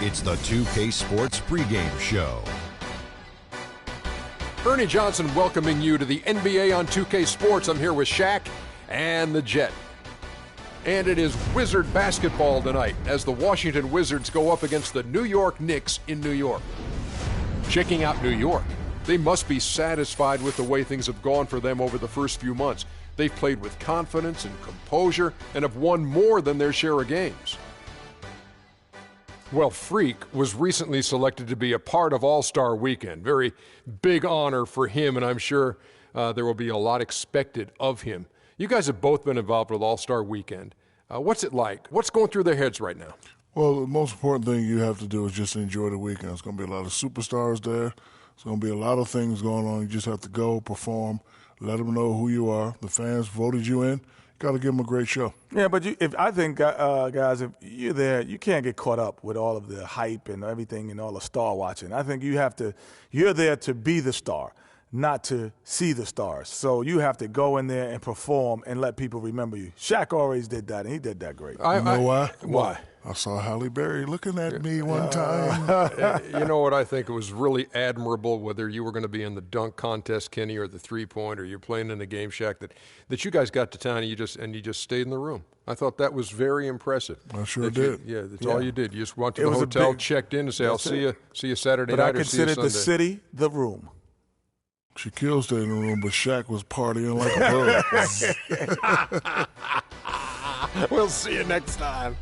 It's the 2K Sports pregame show. Ernie Johnson welcoming you to the NBA on 2K Sports. I'm here with Shaq and the Jet. And it is Wizard basketball tonight as the Washington Wizards go up against the New York Knicks in New York. Checking out New York, they must be satisfied with the way things have gone for them over the first few months. They've played with confidence and composure and have won more than their share of games. Well, Freak was recently selected to be a part of All-Star Weekend. Very big honor for him, and I'm sure there will be a lot expected of him. You guys have both been involved with All-Star Weekend. What's it like? What's going through their heads right now? Well, the most important thing you have to do is just enjoy the weekend. There's going to be a lot of superstars there. There's going to be a lot of things going on. You just have to go, perform, let them know who you are. The fans voted you in. Got to give them a great show. Yeah, but I think, guys, if you're there, you can't get caught up with all of the hype and everything and all the star watching. I think you're there to be the star, not to see the stars. So you have to go in there and perform and let people remember you. Shaq always did that, and he did that great. You know why? Why? I saw Halle Berry looking at me one time. You know what I think? It was really admirable, whether you were going to be in the dunk contest, Kenny, or the three-point, or you're playing in the game, Shaq, that you guys got to town and you just stayed in the room. I thought that was very impressive. I sure did. That's all you did. You just went to the hotel, checked in, and say, "I'll see you Saturday night or see you Sunday." But I considered the city the room. Shaquille stayed in the room, but Shaq was partying like a bug. We'll see you next time.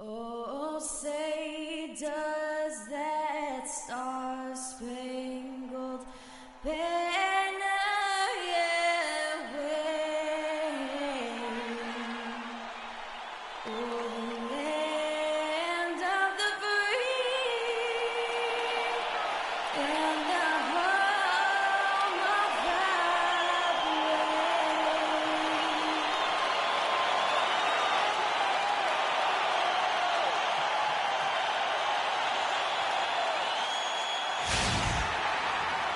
Oh, say does that star-spangled banner yet wave o'er the land of the free and the home of the brave.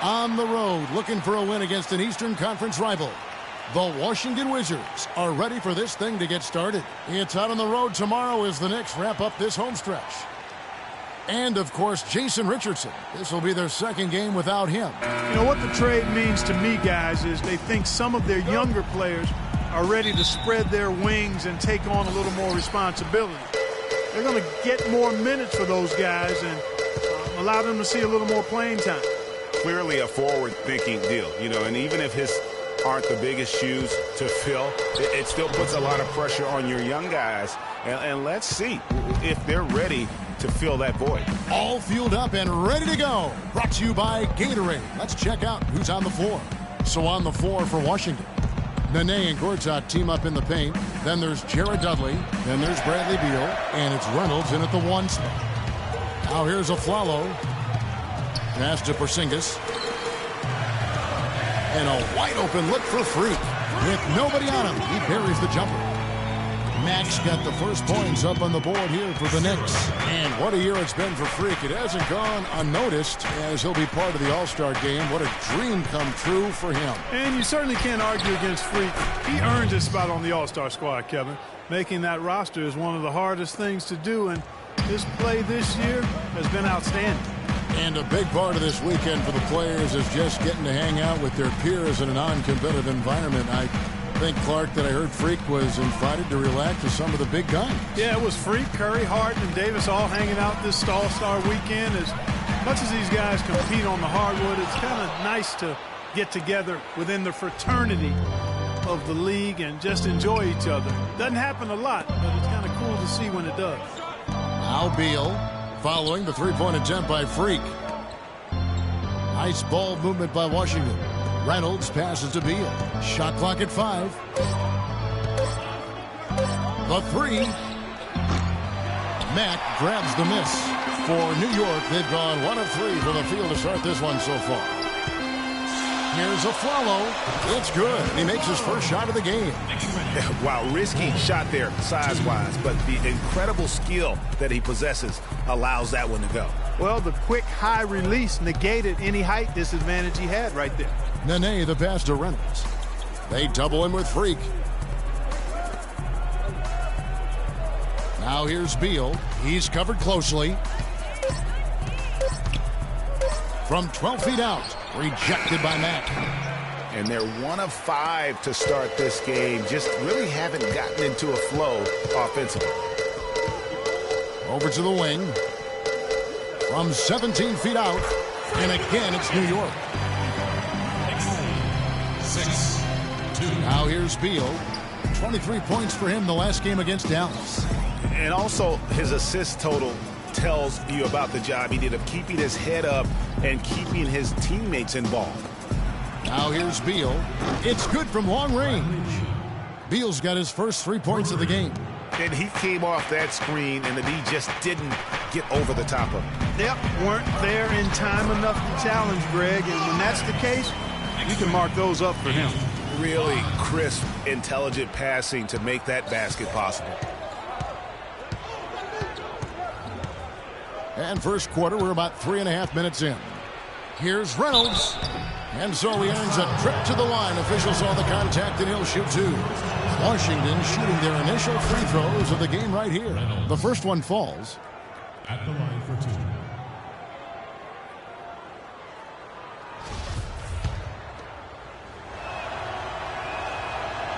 On the road, looking for a win against an Eastern Conference rival. The Washington Wizards are ready for this thing to get started. It's out on the road tomorrow as the Knicks wrap up this home stretch. And, of course, Jason Richardson. This will be their second game without him. You know what the trade means to me, guys, is they think some of their younger players are ready to spread their wings and take on a little more responsibility. They're going to get more minutes for those guys and allow them to see a little more playing time. Clearly a forward-thinking deal, and even if his aren't the biggest shoes to fill, it still puts a lot of pressure on your young guys. And let's see if they're ready to fill that void. All fueled up and ready to go. Brought to you by Gatorade. Let's check out who's on the floor. So on the floor for Washington, Nene and Gortat team up in the paint. Then there's Jared Dudley. Then there's Bradley Beal. And it's Reynolds in at the 1 spot. Now here's Aflalo. Pass to Porzingis. And a wide-open look for Freak. With nobody on him, he buries the jumper. Max got the first points up on the board here for the Knicks. And what a year it's been for Freak. It hasn't gone unnoticed as he'll be part of the All-Star game. What a dream come true for him. And you certainly can't argue against Freak. He earned his spot on the All-Star squad, Kevin. Making that roster is one of the hardest things to do, and his play this year has been outstanding. And a big part of this weekend for the players is just getting to hang out with their peers in a non-competitive environment. I think, Clark, that I heard Freak was invited to relax with some of the big guns. Yeah, it was Freak, Curry, Harden, and Davis all hanging out this All-Star weekend. As much as these guys compete on the hardwood, it's kind of nice to get together within the fraternity of the league and just enjoy each other. Doesn't happen a lot, but it's kind of cool to see when it does. Al Beal following the three-point attempt by Freak. Nice ball movement by Washington. Reynolds passes to Beal. Shot clock at 5. The 3. Mack grabs the miss. For New York, they've gone 1 of 3 from the field to start this one so far. Here's Aflalo. It's good. He makes his first shot of the game. Wow, risky shot there size-wise, but the incredible skill that he possesses allows that one to go. Well, the quick high release negated any height disadvantage he had right there. Nene, the pass to Reynolds. They double him with Freak. Now here's Beal. He's covered closely. From 12 feet out, rejected by Mack. And they're 1 of 5 to start this game. Just really haven't gotten into a flow offensively. Over to the wing. From 17 feet out. And again, it's New York. 6-2. Now here's Beal. 23 points for him the last game against Dallas. And also, his assist total tells you about the job he did of keeping his head up and keeping his teammates involved. Now here's Beal. It's good from long range. Beal's got his first 3 points of the game. And he came off that screen, and the D just didn't get over the top of him. Yep, weren't there in time enough to challenge Greg, and when that's the case, you can mark those up for him. Really crisp, intelligent passing to make that basket possible. And first quarter, we're about 3.5 minutes in. Here's Reynolds. And so he earns a trip to the line. Officials saw the contact, and he'll shoot 2. Washington shooting their initial free throws of the game right here. The first one falls. At the line for 2.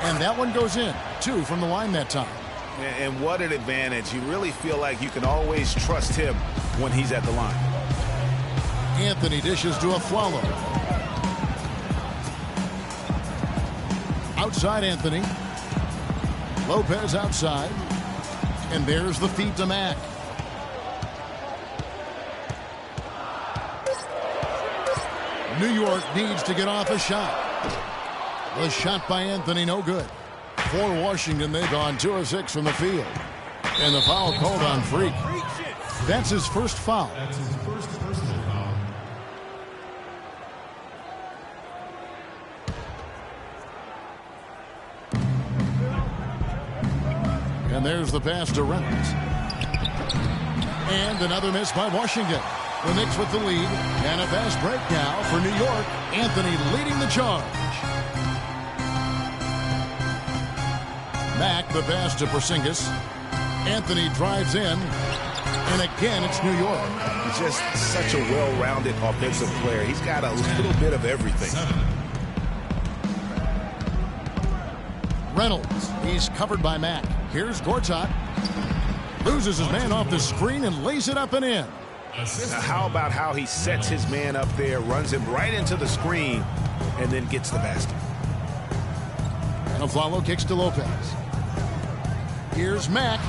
And that one goes in. 2 from the line that time. And what an advantage. You really feel like you can always trust him when he's at the line. Anthony dishes to Afflalo. Outside Anthony. Lopez outside. And there's the feed to Mack. New York needs to get off a shot. The shot by Anthony, no good. For Washington, they've gone 2 of 6 from the field. And the foul called on Freak. That's his first foul. That's his first personal foul. And there's the pass to Reynolds. And another miss by Washington. The Knicks with the lead. And a fast break now for New York. Anthony leading the charge. Mack, the pass to Porzingis. Anthony drives in. And again, it's New York. Just such a well-rounded offensive player. He's got a little bit of everything. Reynolds, he's covered by Mack. Here's Gortat. Loses his man off the screen and lays it up and in. Now, how about how he sets his man up there, runs him right into the screen, and then gets the basket. And Afflalo kicks to Lopez. Here's Mack.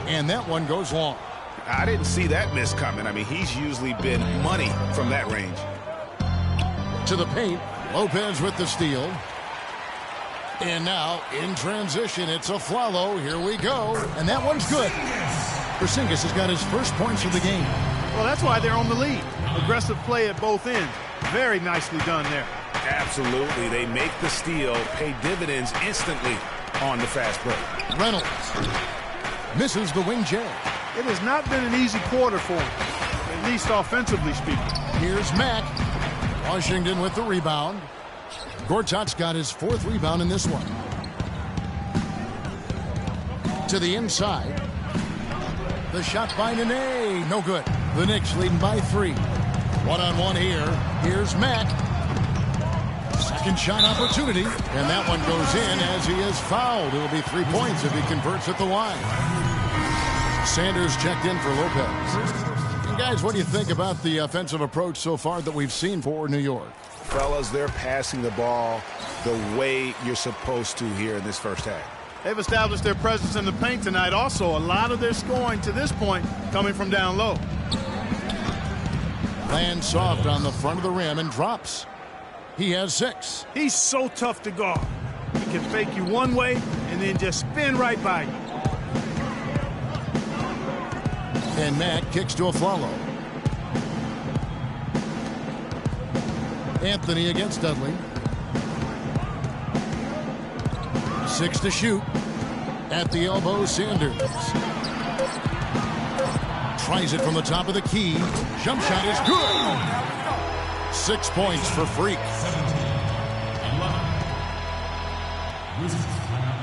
And that one goes long. I didn't see that miss coming. I mean, he's usually been money from that range. To the paint. Lopez with the steal. And now, in transition, it's Afflalo. Here we go. And that one's good. Porzingis has got his first points of the game. Well, that's why they're on the lead. Aggressive play at both ends. Very nicely done there. Absolutely. They make the steal, pay dividends instantly on the fast break. Reynolds misses the wing J. It has not been an easy quarter for him, at least offensively speaking. Here's Mack. Washington with the rebound. Gortat's got his 4th rebound in this one. To the inside. The shot by Nene. No good. The Knicks leading by 3. One-on-one here. Here's Mack. Second shot opportunity. And that one goes in as he is fouled. It'll be 3 points if he converts at the line. Sanders checked in for Lopez. And guys, what do you think about the offensive approach so far that we've seen for New York? Fellas, they're passing the ball the way you're supposed to here in this first half. They've established their presence in the paint tonight. Also, a lot of their scoring to this point coming from down low. Lands soft on the front of the rim and drops. He has 6. He's so tough to guard. He can fake you one way and then just spin right by you. And Mack kicks to Afflalo. Anthony against Dudley. 6 to shoot. At the elbow, Sanders. Tries it from the top of the key. Jump shot is good. 6 points for Freak. 17, 11. Wizards timeout.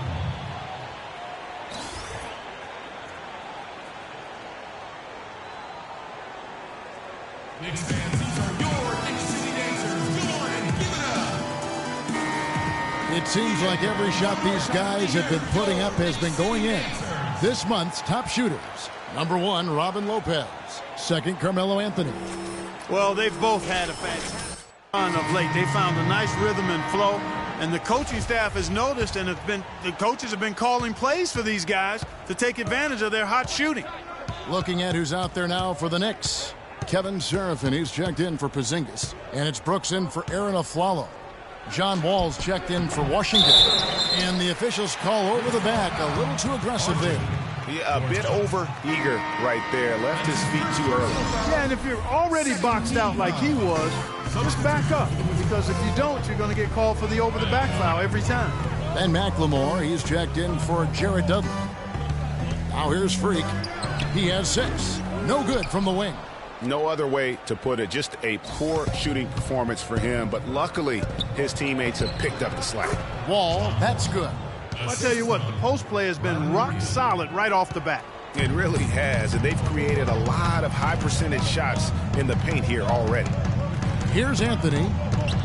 Knicks fans, these are your Knicks City Dancers. Go on and give it up. It seems like every shot these guys have been putting up has been going in. This month's top shooters. Number 1, Robin Lopez. Second, Carmelo Anthony. Well, they've both had a fantastic run of late. They found a nice rhythm and flow, and the coaching staff has noticed, and the coaches have been calling plays for these guys to take advantage of their hot shooting. Looking at who's out there now for the Knicks. Kevin Seraphin, he's checked in for Porzingis. And it's Brooks in for Aaron Aflalo. John Wall's checked in for Washington. And the officials call over the back. A little too aggressive there. Yeah, a bit over-eager right there. Left his feet too early. Yeah, and if you're already boxed out like he was, just back up. Because if you don't, you're going to get called for the over-the-back foul every time. And McLemore, he's checked in for Jared Dudley. Now here's Freak. He has 6. No good from the wing. No other way to put it. Just a poor shooting performance for him. But luckily, his teammates have picked up the slack. Wall, that's good. I'll tell you what, the post play has been rock solid right off the bat. It really has. And they've created a lot of high percentage shots in the paint here already. Here's Anthony.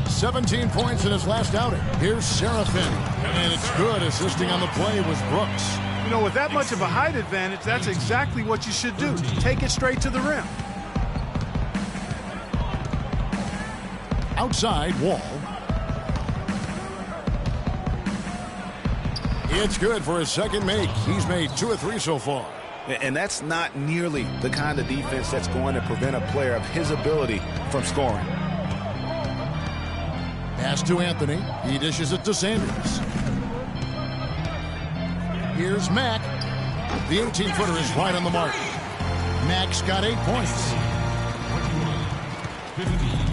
17 points in his last outing. Here's Seraphin. And it's good. Assisting on the play was Brooks. You know, with that much of a height advantage, that's exactly what you should do. Take it straight to the rim. Outside, Wall. It's good for his second make. He's made 2 of 3 so far. And that's not nearly the kind of defense that's going to prevent a player of his ability from scoring. Pass to Anthony. He dishes it to Sanders. Here's Mack. The 18-footer is right on the mark. Mack's got 8 points.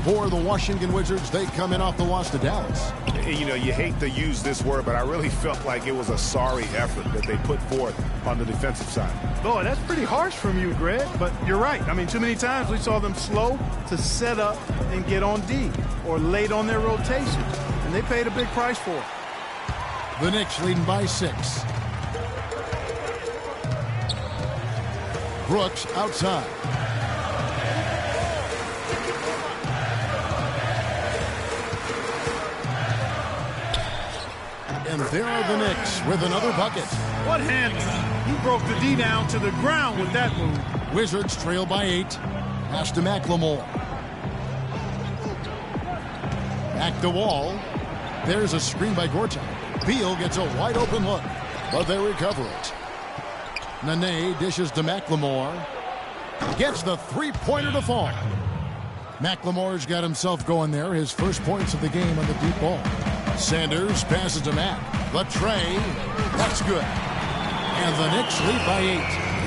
For the Washington Wizards, they come in off the loss to Dallas. You know, you hate to use this word, but I really felt like it was a sorry effort that they put forth on the defensive side. Boy, that's pretty harsh from you, Greg, but you're right. I mean, too many times we saw them slow to set up and get on D or late on their rotation, and they paid a big price for it. The Knicks leading by 6. Brooks outside. And there are the Knicks with another bucket. What handling? He broke the D down to the ground with that move. Wizards trail by 8. Pass to McLemore. Back to Wall. There's a screen by Gortat. Beal gets a wide open look, but they recover it. Nene dishes to McLemore. Gets the three-pointer to fall. McLemore's got himself going there. His first points of the game on the deep ball. Sanders passes to Mack. The tray. That's good. And the Knicks lead by 8.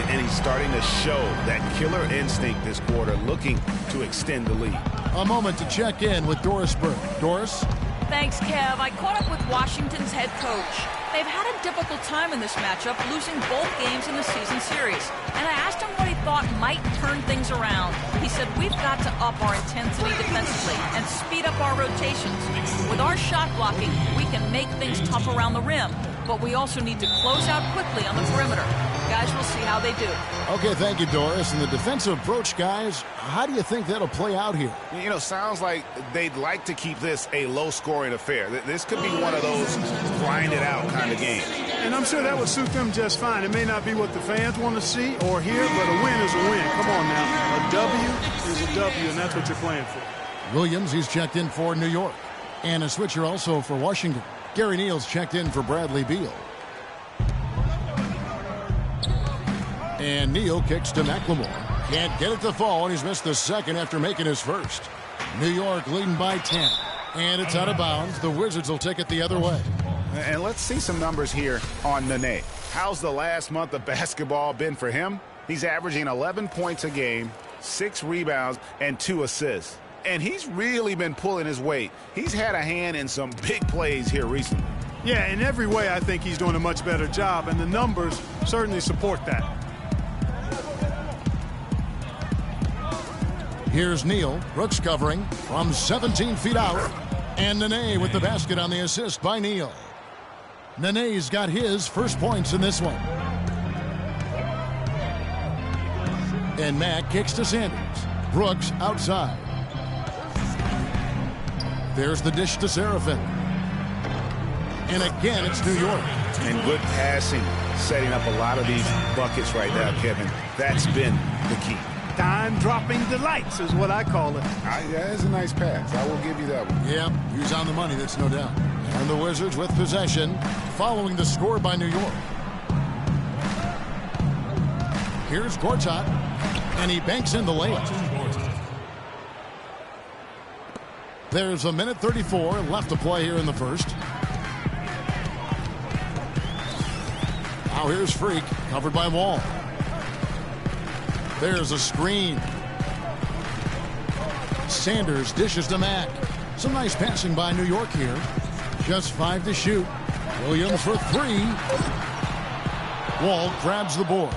And he's starting to show that killer instinct this quarter, looking to extend the lead. A moment to check in with Doris Burke. Doris? Thanks, Kev. I caught up with Washington's head coach. They've had a difficult time in this matchup, losing both games in the season series. And I asked him what he thought might turn things around. He said, we've got to up our intensity defensively and speed up our rotations. With our shot blocking, we can make things tough around the rim. But we also need to close out quickly on the perimeter. Guys, we'll see how they do. Okay, thank you, Doris. And the defensive approach, guys, how do you think that'll play out here? You know, sounds like they'd like to keep this a low-scoring affair. This could be one of those grind-it-out kind of games. And I'm sure that would suit them just fine. It may not be what the fans want to see or hear, but a win is a win. Come on now. A W is a W, and that's what you're playing for. Williams, he's checked in for New York. And a switcher also for Washington. Gary Neal's checked in for Bradley Beal. And Neal kicks to McLemore. Can't get it to fall, and he's missed the second after making his first. New York leading by 10. And it's out of bounds. The Wizards will take it the other way. And let's see some numbers here on Nene. How's the last month of basketball been for him? He's averaging 11 points a game, 6 rebounds, and 2 assists. And he's really been pulling his weight. He's had a hand in some big plays here recently. Yeah, in every way, I think he's doing a much better job, and the numbers certainly support that. Here's Neal. Brooks covering from 17 feet out. And Nene with the basket on the assist by Neal. Nene's got his first points in this one. And Mack kicks to Sanders. Brooks outside. There's the dish to Seraphin. And again, it's New York. And good passing, setting up a lot of these buckets right now, Kevin. That's been the key. Time-dropping delights is what I call it. That is a nice pass. I will give you that one. Yeah, he's on the money, that's no doubt. And the Wizards with possession, following the score by New York. Here's Gortat, and he banks in the layup. There's a minute 34 left to play here in the first. Now here's Freak, covered by Wall. There's a screen. Sanders dishes to Mack. Some nice passing by New York here. Just 5 to shoot. Williams for 3. Wall grabs the board.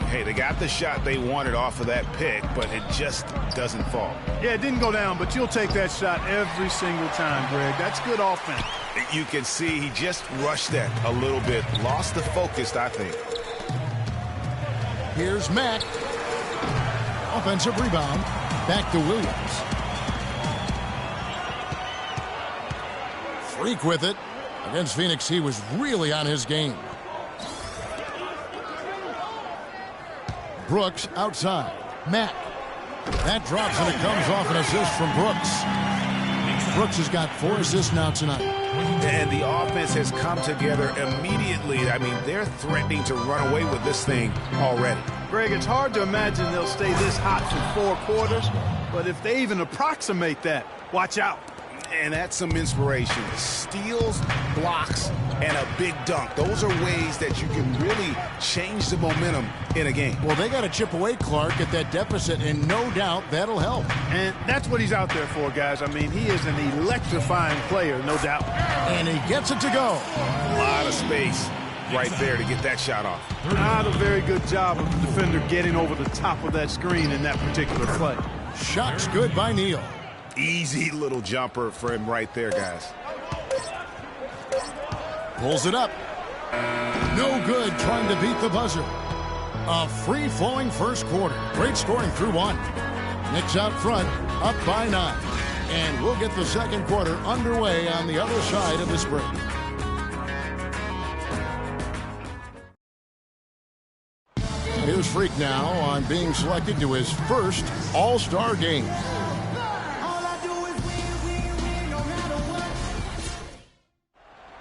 Hey, they got the shot they wanted off of that pick, but it just doesn't fall. Yeah, it didn't go down, but you'll take that shot every single time, Greg. That's good offense. You can see he just rushed that a little bit. Lost the focus, I think. Here's Mack. Offensive rebound. Back to Williams. Freak with it. Against Phoenix, he was really on his game. Brooks outside. Mack. That drops and it comes off an assist from Brooks. Brooks has got 4 assists now tonight. And the offense has come together immediately. I mean, they're threatening to run away with this thing already. Greg, it's hard to imagine they'll stay this hot for 4 quarters, but if they even approximate that, watch out. And that's some inspiration. Steals, blocks, and a big dunk. Those are ways that you can really change the momentum in a game. Well, they got to chip away, Clark, at that deficit, and no doubt that'll help. And that's what he's out there for, guys. I mean, he is an electrifying player, no doubt. And he gets it to go. A lot of space right there to get that shot off. Not a very good job of the defender getting over the top of that screen in that particular play. Shot's good by Neal. Easy little jumper for him right there, guys. Pulls it up. No good trying to beat the buzzer. A free-flowing first quarter. Great scoring through 1. Knicks out front, up by 9. And we'll get the second quarter underway on the other side of this break. Here's Freak now on being selected to his first All-Star game.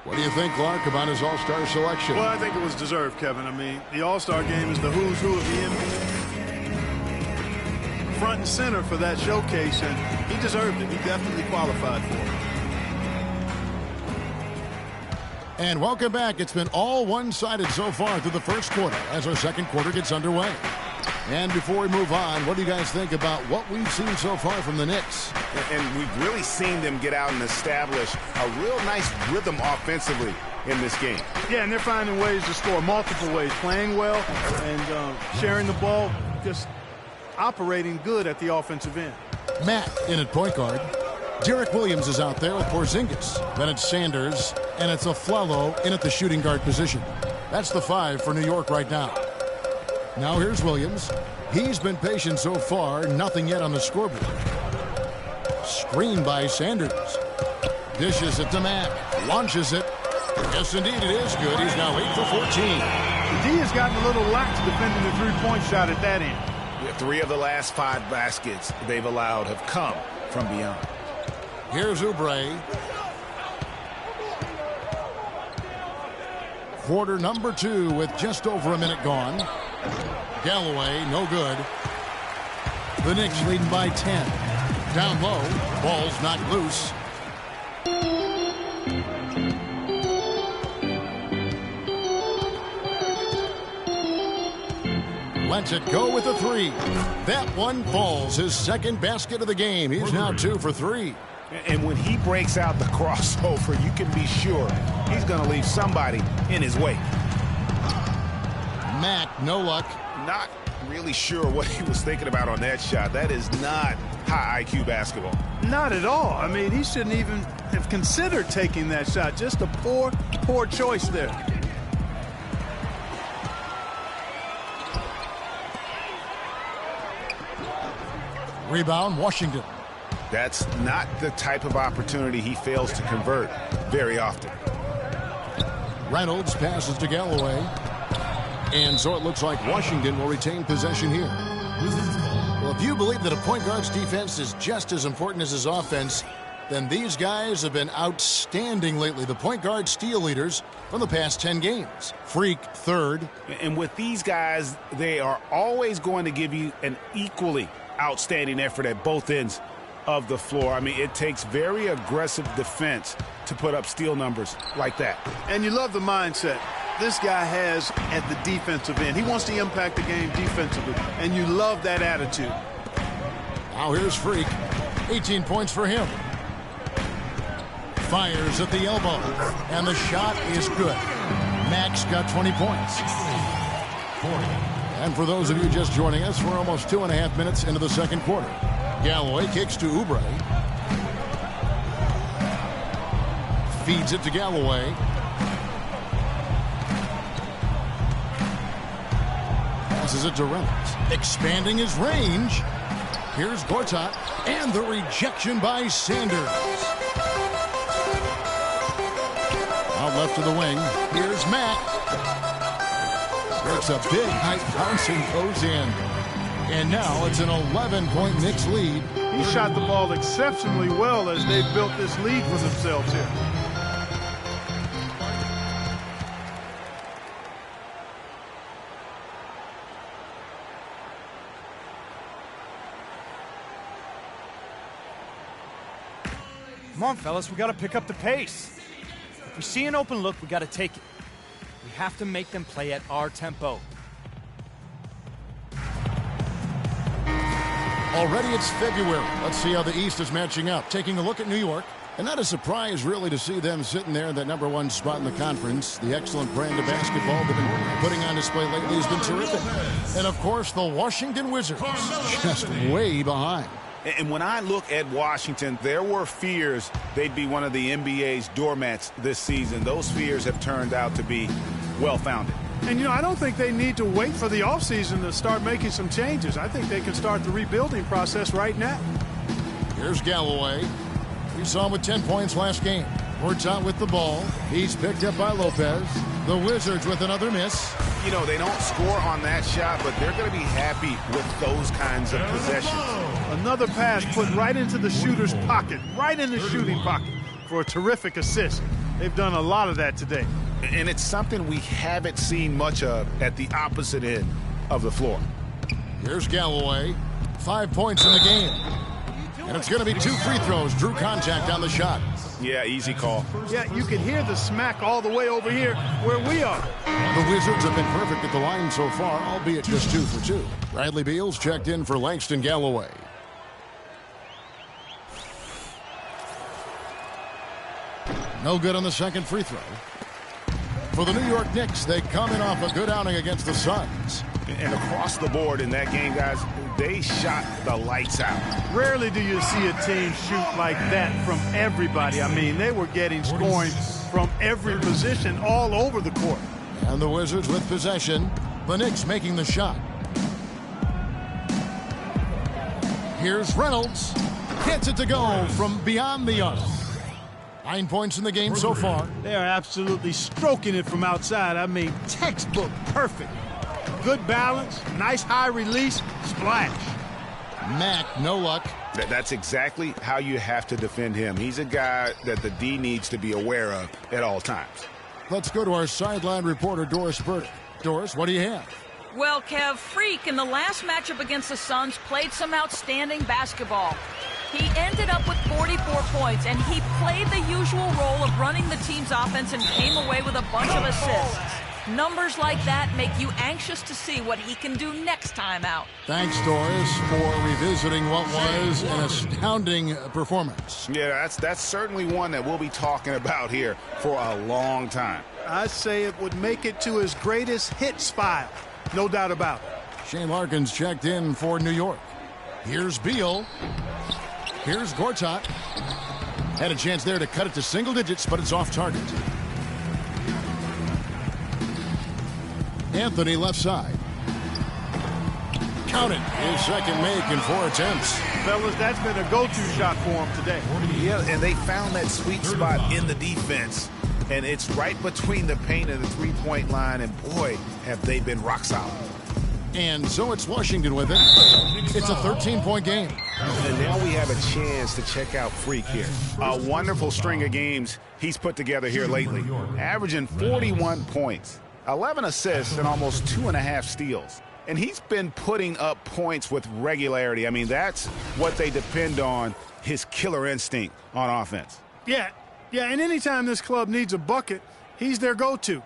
What do you think, Clark, about his All-Star selection? Well, I think it was deserved, Kevin. I mean, the All-Star game is the who's who of the NBA. Front and center for that showcase, and he deserved it. He definitely qualified for it. And welcome back. It's been all one-sided so far through the first quarter as our second quarter gets underway. And before we move on, what do you guys think about what we've seen so far from the Knicks? And we've really seen them get out and establish a real nice rhythm offensively in this game. Yeah, and they're finding ways to score multiple ways, playing well and sharing the ball, just operating good at the offensive end. Matt in at point guard. Derek Williams is out there with Porzingis. Then it's Sanders, and it's Aflalo in at the shooting guard position. That's the 5 for New York right now. Now here's Williams. He's been patient so far, nothing yet on the scoreboard. Screen by Sanders. Dishes it to Mack. Launches it. Yes, indeed, it is good. He's now 8 for 14. The D has gotten a little lax defending the three-point shot at that end. 3 of the last 5 baskets they've allowed have come from beyond. Here's Oubre. Quarter number 2 with just over a minute gone. Galloway, no good. The Knicks leading by 10. Down low, ball's not loose. Lets it go with a 3. That one falls. His second basket of the game. He's now 2 for 3. And when he breaks out the crossover, you can be sure he's going to leave somebody in his way. Mack, no luck. Not really sure what he was thinking about on that shot. That is not high IQ basketball. Not at all. I mean, he shouldn't even have considered taking that shot. Just a poor choice there. Rebound, Washington. That's not the type of opportunity he fails to convert very often. Reynolds passes to Galloway. And so it looks like Washington will retain possession here. Well, if you believe that a point guard's defense is just as important as his offense, then these guys have been outstanding lately. The point guard steal leaders from the past 10 games. Freak, third. And with these guys, they are always going to give you an equally outstanding effort at both ends of the floor. I mean, it takes very aggressive defense to put up steal numbers like that. And you love the mindset this guy has at the defensive end. He wants to impact the game defensively, and you love that attitude. Now here's Freak. 18 points for him. Fires at the elbow, and the shot is good. Max got 20 points. And for those of you just joining us, we're almost 2.5 minutes into the second quarter. Galloway kicks to Oubre. Feeds it to Galloway. Passes it to Reynolds. Expanding his range. Here's Gortat. And the rejection by Sanders. Out left to the wing. Here's Matt. Works a big height bounce and goes in. And now it's an 11-point Knicks lead. He shot the ball exceptionally well as they built this lead for themselves here. Come on, fellas, we got to pick up the pace. If we see an open look, we got to take it. We have to make them play at our tempo. Already it's February. Let's see how the East is matching up. Taking a look at New York. And not a surprise, really, to see them sitting there in that #1 spot in the conference. The excellent brand of basketball they've been putting on display lately has been terrific. And, of course, the Washington Wizards just way behind. And when I look at Washington, there were fears they'd be one of the NBA's doormats this season. Those fears have turned out to be well-founded. And, you know, I don't think they need to wait for the offseason to start making some changes. I think they can start the rebuilding process right now. Here's Galloway. We saw him with 10 points last game. Works out with the ball. He's picked up by Lopez. The Wizards with another miss. You know, they don't score on that shot, but they're going to be happy with those kinds of possessions. Another pass put right into the shooter's pocket, right in the shooting pocket for a terrific assist. They've done a lot of that today. And it's something we haven't seen much of at the opposite end of the floor. Here's Galloway. 5 points in the game. And it's going to be 2 free throws. Drew contact on the shot. Yeah, easy call. Yeah, you can hear the smack all the way over here where we are. The Wizards have been perfect at the line so far, albeit just 2 for 2. Bradley Beal's checked in for Langston Galloway. No good on the second free throw. For the New York Knicks, they come in off a good outing against the Suns. And across the board in that game, guys, they shot the lights out. Rarely do you see a team shoot like that from everybody. I mean, they were getting scoring from every position all over the court. And the Wizards with possession. The Knicks making the shot. Here's Reynolds. Gets it to go from beyond the arc. 9 points in the game so far. They are absolutely stroking it from outside. I mean, textbook perfect. Good balance, nice high release, splash. Mack, no luck. That's exactly how you have to defend him. He's a guy that the D needs to be aware of at all times. Let's go to our sideline reporter, Doris Burdick. Doris, what do you have? Well, Kev, Freak in the last matchup against the Suns played some outstanding basketball. He ended up with 44 points, and he played the usual role of running the team's offense and came away with a bunch of assists. Numbers like that make you anxious to see what he can do next time out. Thanks, Doris, for revisiting what was an astounding performance. Yeah, that's certainly one that we'll be talking about here for a long time. I'd say it would make it to his greatest hits file. No doubt about it. Shane Larkins checked in for New York. Here's Beal. Here's Gortat. Had a chance there to cut it to single digits, but it's off target. Anthony left side. Count it. His second make in 4 attempts. Fellas, that's been a go-to shot for him today. Yeah, and they found that sweet spot in the defense. And it's right between the paint and the three-point line. And, boy, have they been rock solid. And so it's Washington with it. It's a 13-point game. And now we have a chance to check out Freak here. A wonderful string of games he's put together here lately. Averaging 41 points, 11 assists, and almost 2.5 steals. And he's been putting up points with regularity. I mean, that's what they depend on, his killer instinct on offense. Yeah, and anytime this club needs a bucket, he's their go-to.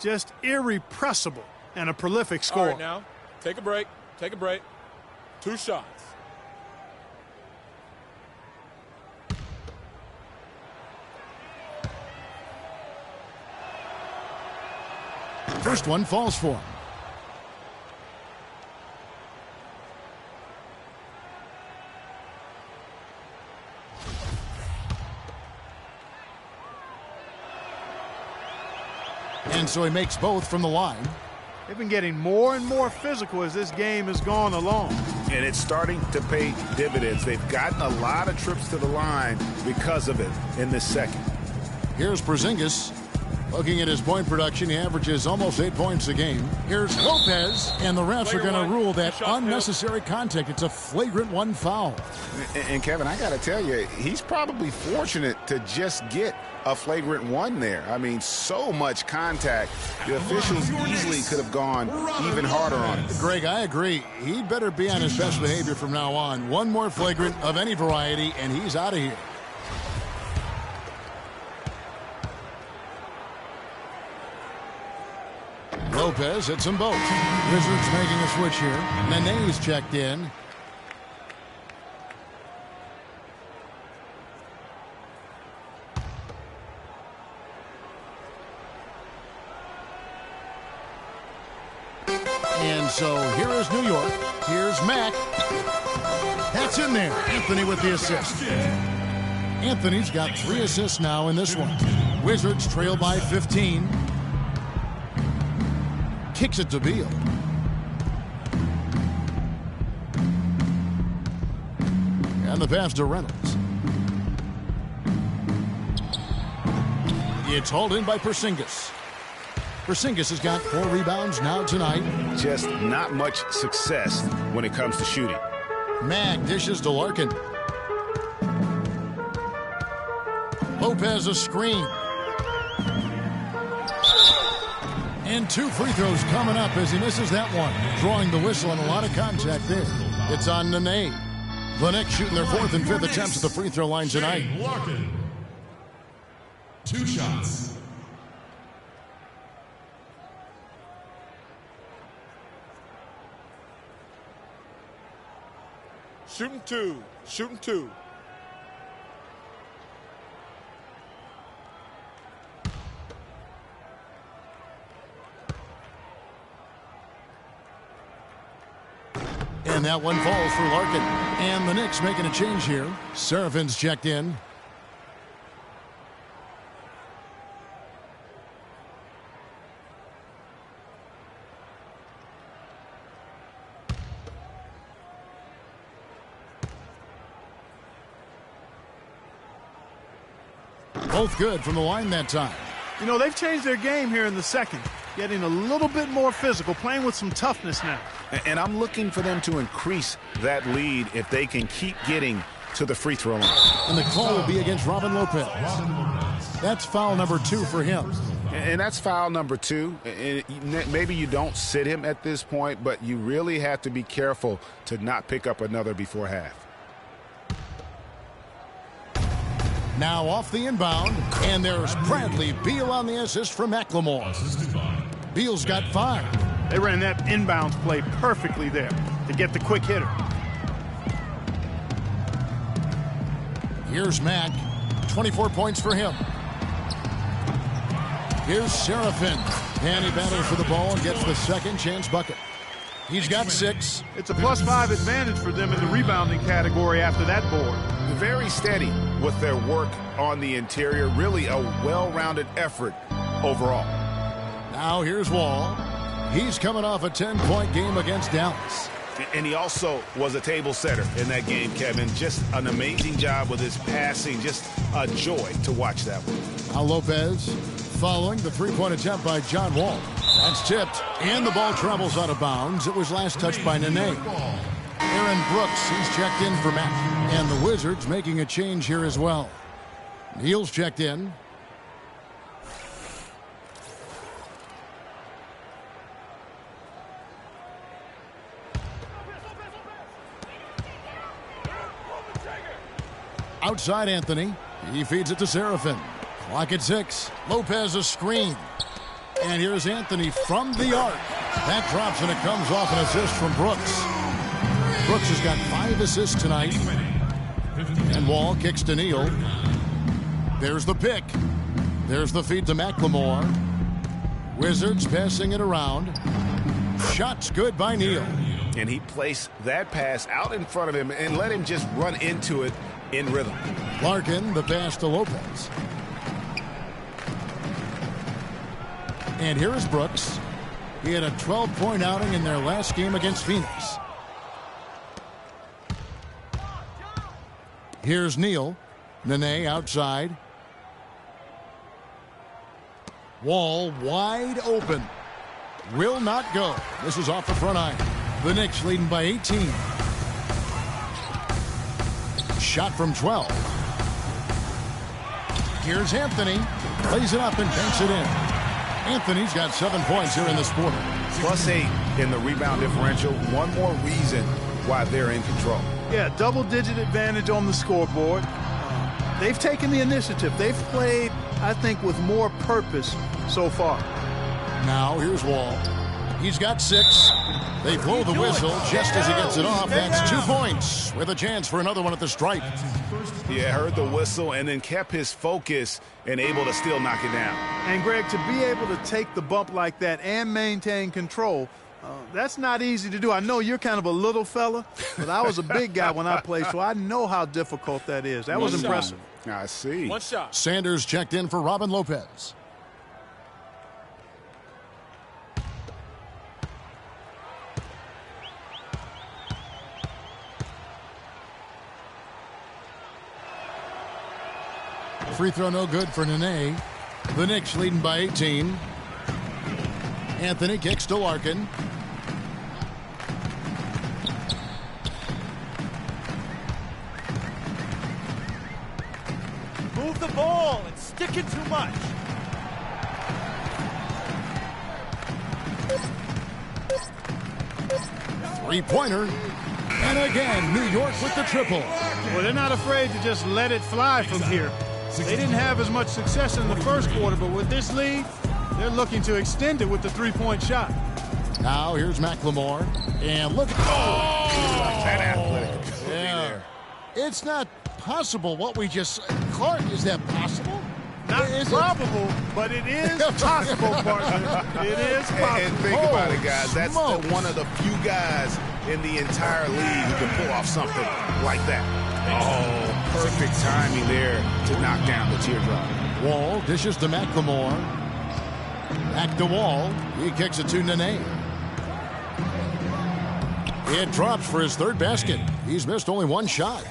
Just irrepressible and a prolific scorer. All right, now, take a break. 2 shots. First one falls for him. And so he makes both from the line. They've been getting more and more physical as this game has gone along. And it's starting to pay dividends. They've gotten a lot of trips to the line because of it in this second. Here's Porzingis. Looking at his point production, he averages almost 8 points a game. Here's Lopez, and the refs are going to rule that unnecessary contact. It's a flagrant 1 foul. And Kevin, I got to tell you, he's probably fortunate to just get a flagrant 1 there. I mean, so much contact. The officials easily could have gone even harder on him. Greg, I agree. He'd better be on his best behavior from now on. One more flagrant of any variety, and he's out of here. Lopez hits them both. Wizards making a switch here. Nene's checked in. And so here is New York. Here's Mack. That's in there. Anthony with the assist. Anthony's got 3 assists now in this one. Wizards trail by 15. Kicks it to Beal. And the pass to Reynolds. It's hauled in by Porzingis. Porzingis has got 4 rebounds now tonight. Just not much success when it comes to shooting. Mag dishes to Larkin. Lopez a screen. And 2 free throws coming up as he misses that one. Drawing the whistle and a lot of contact there. It's on Nene. The Knicks shooting their 4th and 5th attempts at the free throw line tonight. Larkin. 2 shots. Shooting two. And that one falls for Larkin. And the Knicks making a change here. Serafin's checked in. Both good from the line that time. You know, they've changed their game here in the second, getting a little bit more physical, playing with some toughness now. And I'm looking for them to increase that lead if they can keep getting to the free throw line. And the call will be against Robin Lopez. That's foul number 2 for him. And that's foul number 2. And maybe you don't sit him at this point, but you really have to be careful to not pick up another before half. Now off the inbound, and there's Bradley Beal on the assist from McLemore. Beal's got 5. They ran that inbounds play perfectly there to get the quick hitter. Here's Mack. 24 points for him. Here's Serafin. And he battles for the ball and gets the second chance bucket. He's got 6. It's a +5 advantage for them in the rebounding category after that board. Very steady with their work on the interior. Really a well-rounded effort overall. Now here's Wall. He's coming off a 10-point game against Dallas. And he also was a table setter in that game, Kevin. Just an amazing job with his passing. Just a joy to watch that one. Now Lopez following the three-point attempt by John Wall. That's tipped, and the ball travels out of bounds. It was last touched by Nene. Aaron Brooks, he's checked in for Matt. And the Wizards making a change here as well. Neal's checked in. Outside Anthony. He feeds it to Seraphin. Clock at 6. Lopez a screen. And here's Anthony from the arc. That drops and it comes off an assist from Brooks. Brooks has got 5 assists tonight. And Wall kicks to Neal. There's the pick. There's the feed to McLemore. Wizards passing it around. Shot's good by Neal. And he placed that pass out in front of him and let him just run into it in rhythm. Larkin, the pass to Lopez. And here is Brooks. He had a 12-point outing in their last game against Phoenix. Here's Neal. Nene outside. Wall wide open. Will not go. This is off the front iron. The Knicks leading by 18. Shot from 12. Here's Anthony. Plays it up and banks it in. Anthony's got 7 points here in this quarter. +8 in the rebound differential. One more reason why they're in control. Yeah, double-digit advantage on the scoreboard. They've taken the initiative. They've played, I think, with more purpose so far. Now here's Wall. He's got 6. They blow the whistle just as he gets it off. That's 2 points with a chance for another one at the stripe. Yeah, heard the whistle and then kept his focus and able to still knock it down. And, Greg, to be able to take the bump like that and maintain control, that's not easy to do. I know you're kind of a little fella, but I was a big guy when I played, so I know how difficult that is. That was impressive. I see. One shot. Sanders checked in for Robin Lopez. Free throw no good for Nene. The Knicks leading by 18. Anthony kicks to Larkin. Move the ball and stick it too much. Three-pointer. And again, New York with the triple. Well, they're not afraid to just let it fly from here. They didn't have as much success in the first quarter, but with this lead, they're looking to extend it with the three-point shot. Now here's McLemore. And look. That athletic ability there. It's not possible what we just. Clark, is that possible? Not probable, but it is possible, partner. It is possible. And think about it, guys. That's smokes. one of the few guys in the entire league who can pull off something like that. Oh, perfect timing there to knock down the teardrop. Wall dishes to McLemore. Back to Wall. He kicks it to Nene. It drops for his third basket. He's missed only one shot.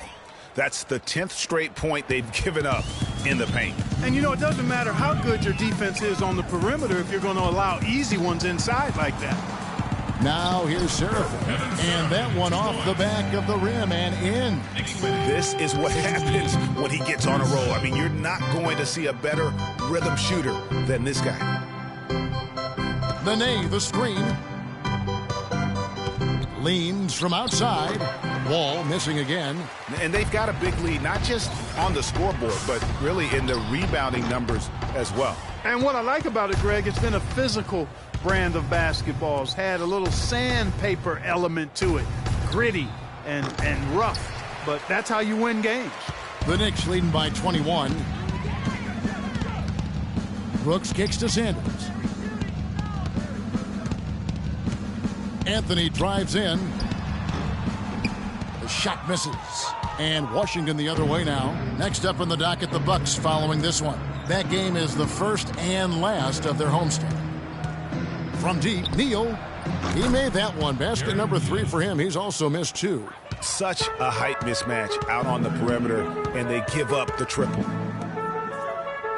That's the 10th straight point they've given up in the paint. And, you know, it doesn't matter how good your defense is on the perimeter if you're going to allow easy ones inside like that. Now here's Seraphin. And that one off the back of the rim and in. This is what happens when he gets on a roll. I mean, you're not going to see a better rhythm shooter than this guy. Nene, the screen. Leans from outside. Wall missing again. And they've got a big lead, not just on the scoreboard, but really in the rebounding numbers as well. And what I like about it, Greg, it's been a physical brand of basketball. It's had a little sandpaper element to it. Gritty and rough. But that's how you win games. The Knicks leading by 21. Brooks kicks to Sanders. Anthony drives in. The shot misses. And Washington the other way now. Next up in the docket, the Bucks following this one. That game is the first and last of their homestand. From deep, Neal. He made that one. Basket number 3 for him. He's also missed 2. Such a height mismatch out on the perimeter, and they give up the triple.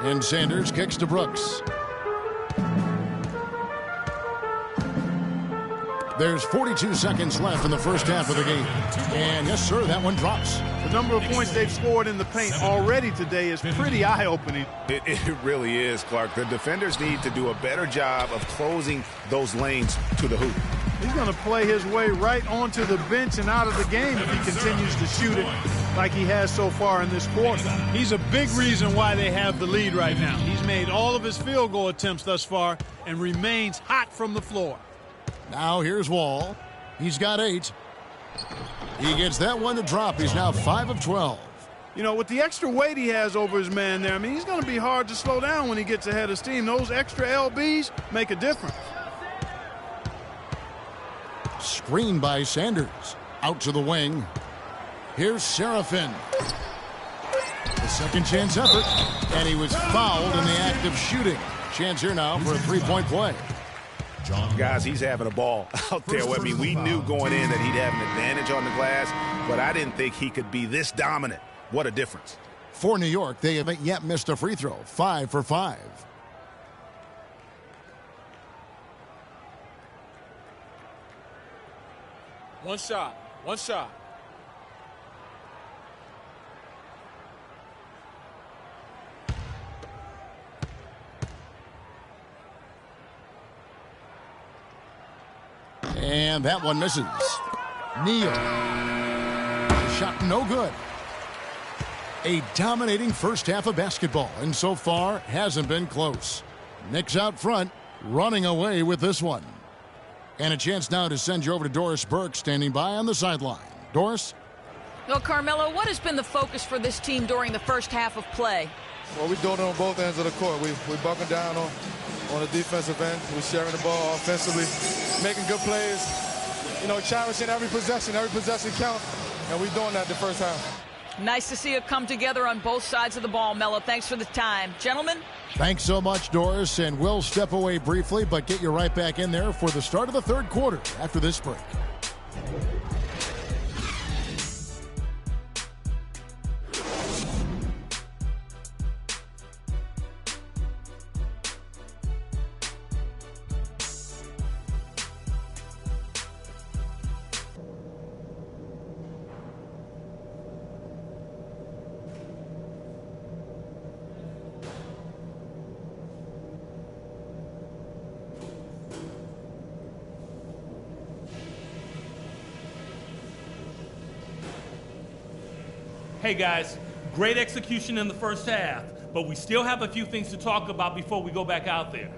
And Sanders kicks to Brooks. There's 42 seconds left in the first half of the game. And yes, sir, that one drops. The number of points they've scored in the paint already today is pretty eye-opening. It really is, Clark. The defenders need to do a better job of closing those lanes to the hoop. He's going to play his way right onto the bench and out of the game if he continues to shoot it like he has so far in this quarter. He's a big reason why they have the lead right now. He's made all of his field goal attempts thus far and remains hot from the floor. Now here's Wall. He's got 8. He gets that one to drop. He's now 5 of 12. You know, with the extra weight he has over his man there, I mean, he's going to be hard to slow down when he gets ahead of steam. Those extra LBs make a difference. Screen by Sanders. Out to the wing. Here's Serafin. The second chance effort. And he was fouled in the act of shooting. Chance here now for a 3-point play. Guys, he's having a ball out there. I mean, we knew going in that he'd have an advantage on the glass, but I didn't think he could be this dominant. What a difference. For New York, they haven't yet missed a free throw. 5 for 5. One shot. One shot. And that one misses. Neal. Shot no good. A dominating first half of basketball, and so far hasn't been close. Knicks out front, running away with this one. And a chance now to send you over to Doris Burke, standing by on the sideline. Doris? Well, Carmelo, what has been the focus for this team during the first half of play? Well, we're doing it on both ends of the court. We're buckling down on the defensive end. We're sharing the ball offensively, making good plays, you know, cherishing every possession count, and we're doing that the first half. Nice to see it come together on both sides of the ball, Melo. Thanks for the time. Gentlemen? Thanks so much, Doris, and we'll step away briefly, but get you right back in there for the start of the third quarter after this break. Hey guys, great execution in the first half, but we still have a few things to talk about before we go back out there.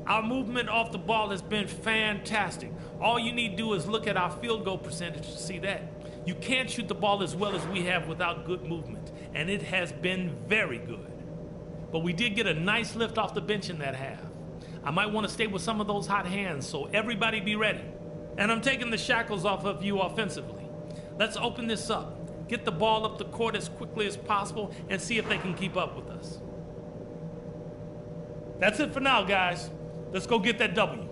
Our movement off the ball has been fantastic. All you need to do is look at our field goal percentage to see that. You can't shoot the ball as well as we have without good movement, and it has been very good. But we did get a nice lift off the bench in that half. I might want to stay with some of those hot hands, so everybody be ready. And I'm taking the shackles off of you offensively. Let's open this up. Get the ball up the court as quickly as possible and see if they can keep up with us. That's it for now, guys. Let's go get that W.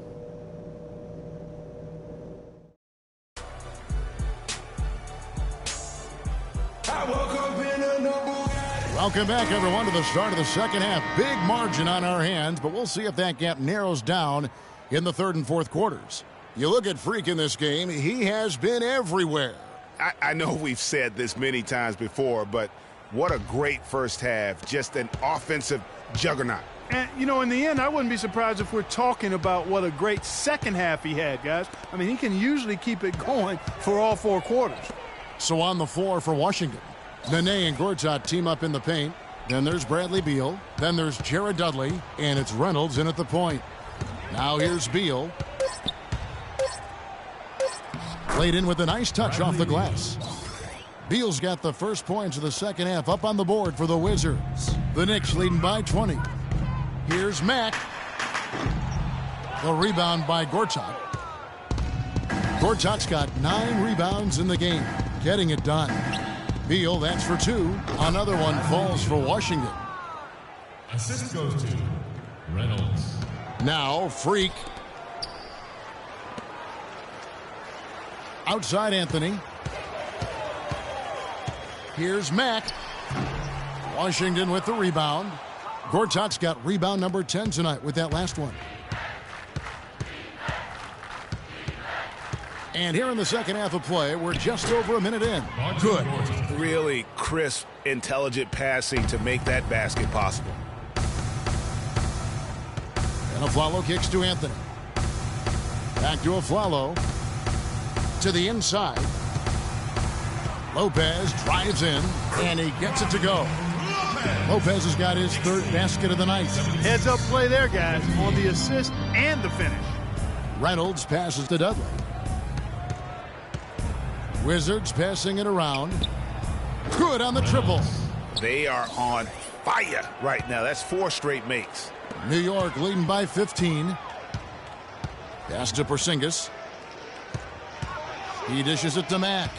Welcome back, everyone, to the start of the second half. Big margin on our hands, but we'll see if that gap narrows down in the third and fourth quarters. You look at Freak in this game, he has been everywhere. I know we've said this many times before, but what a great first half. Just an offensive juggernaut. And, you know, in the end, I wouldn't be surprised if we're talking about what a great second half he had, guys. I mean, he can usually keep it going for all 4 quarters. So on the floor for Washington, Nene and Gortat team up in the paint. Then there's Bradley Beal. Then there's Jared Dudley. And it's Reynolds in at the point. Now here's Beal. Played in with a nice touch off the glass. Beal's got the first points of the second half up on the board for the Wizards. The Knicks leading by 20. Here's Mack. The rebound by Gortat. Gortat's got 9 rebounds in the game, getting it done. Beal, that's for 2. Another one falls for Washington. Assist goes to Reynolds. Now, Freak. Outside Anthony. Here's Mack. Washington with the rebound. Gortat's got rebound number 10 tonight with that last one. And here in the second half of play, we're just over a minute in. Good. Really crisp, intelligent passing to make that basket possible. And Aflalo kicks to Anthony. Back to Aflalo. To the inside. Lopez drives in, and he gets it to go. Lopez has got his 3rd basket of the night. Heads up play there, guys, on the assist and the finish. Reynolds passes to Dudley. Wizards passing it around. Good on the triple. They are on fire right now. That's 4 straight makes. New York leading by 15. Pass to Porzingis. He dishes it to Mack.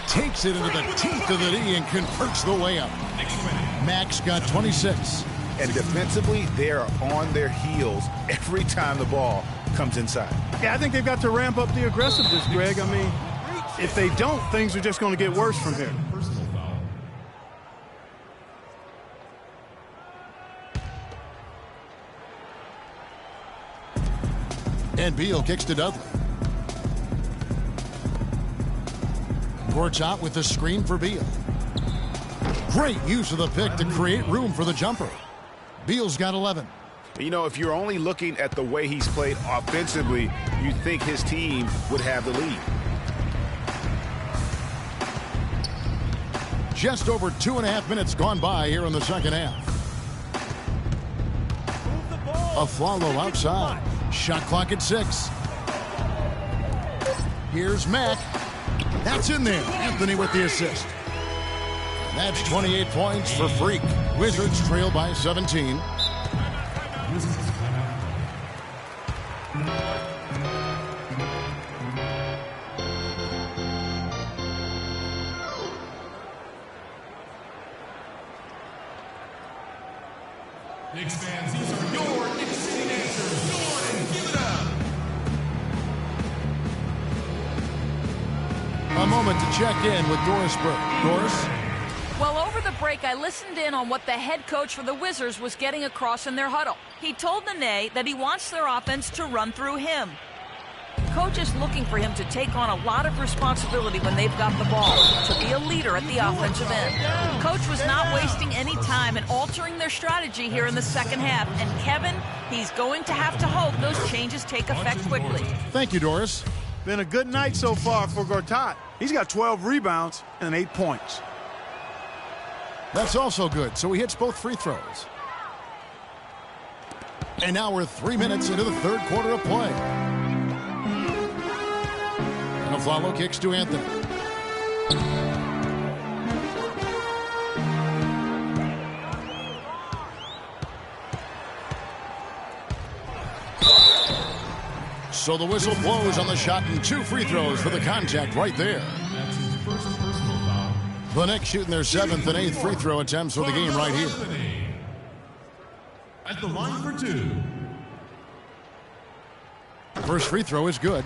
Takes it into the teeth of the D and converts the layup. Mack's got 26. And defensively, they are on their heels every time the ball comes inside. Yeah, I think they've got to ramp up the aggressiveness, Greg. I mean, if they don't, things are just going to get worse from here. And Beal kicks to Dudley. Gortat with the screen for Beal. Great use of the pick to create room for the jumper. Beal's got 11. You know, if you're only looking at the way he's played offensively, you'd think his team would have the lead. Just over 2.5 minutes gone by here in the second half. Aflalo outside. Shot clock at 6. Here's Mack. That's in there. Anthony with the assist. That's 28 points for Freak. Wizards trail by 17. Knicks fans, these are your Knicks City dancers. Go on and give it up. A moment to check in with Doris Burke. Doris? Well, over the break, I listened in on what the head coach for the Wizards was getting across in their huddle. He told Nene that he wants their offense to run through him. Coach is looking for him to take on a lot of responsibility when they've got the ball, to be a leader at the offensive end. Coach was not wasting any time in altering their strategy here in the second half. And Kevin, he's going to have to hope those changes take effect quickly. Thank you, Doris. Been a good night so far for Gortat. He's got 12 rebounds and 8 points. That's also good, so he hits both free throws. And now we're 3 minutes into the third quarter of play. And Aflalo kicks to Anthony. So the whistle blows on the shot and 2 free throws for the contact right there. That's his first personal foul. The Knicks shooting their 7th and 8th free throw attempts for the game right here. At the line for 2. First free throw is good.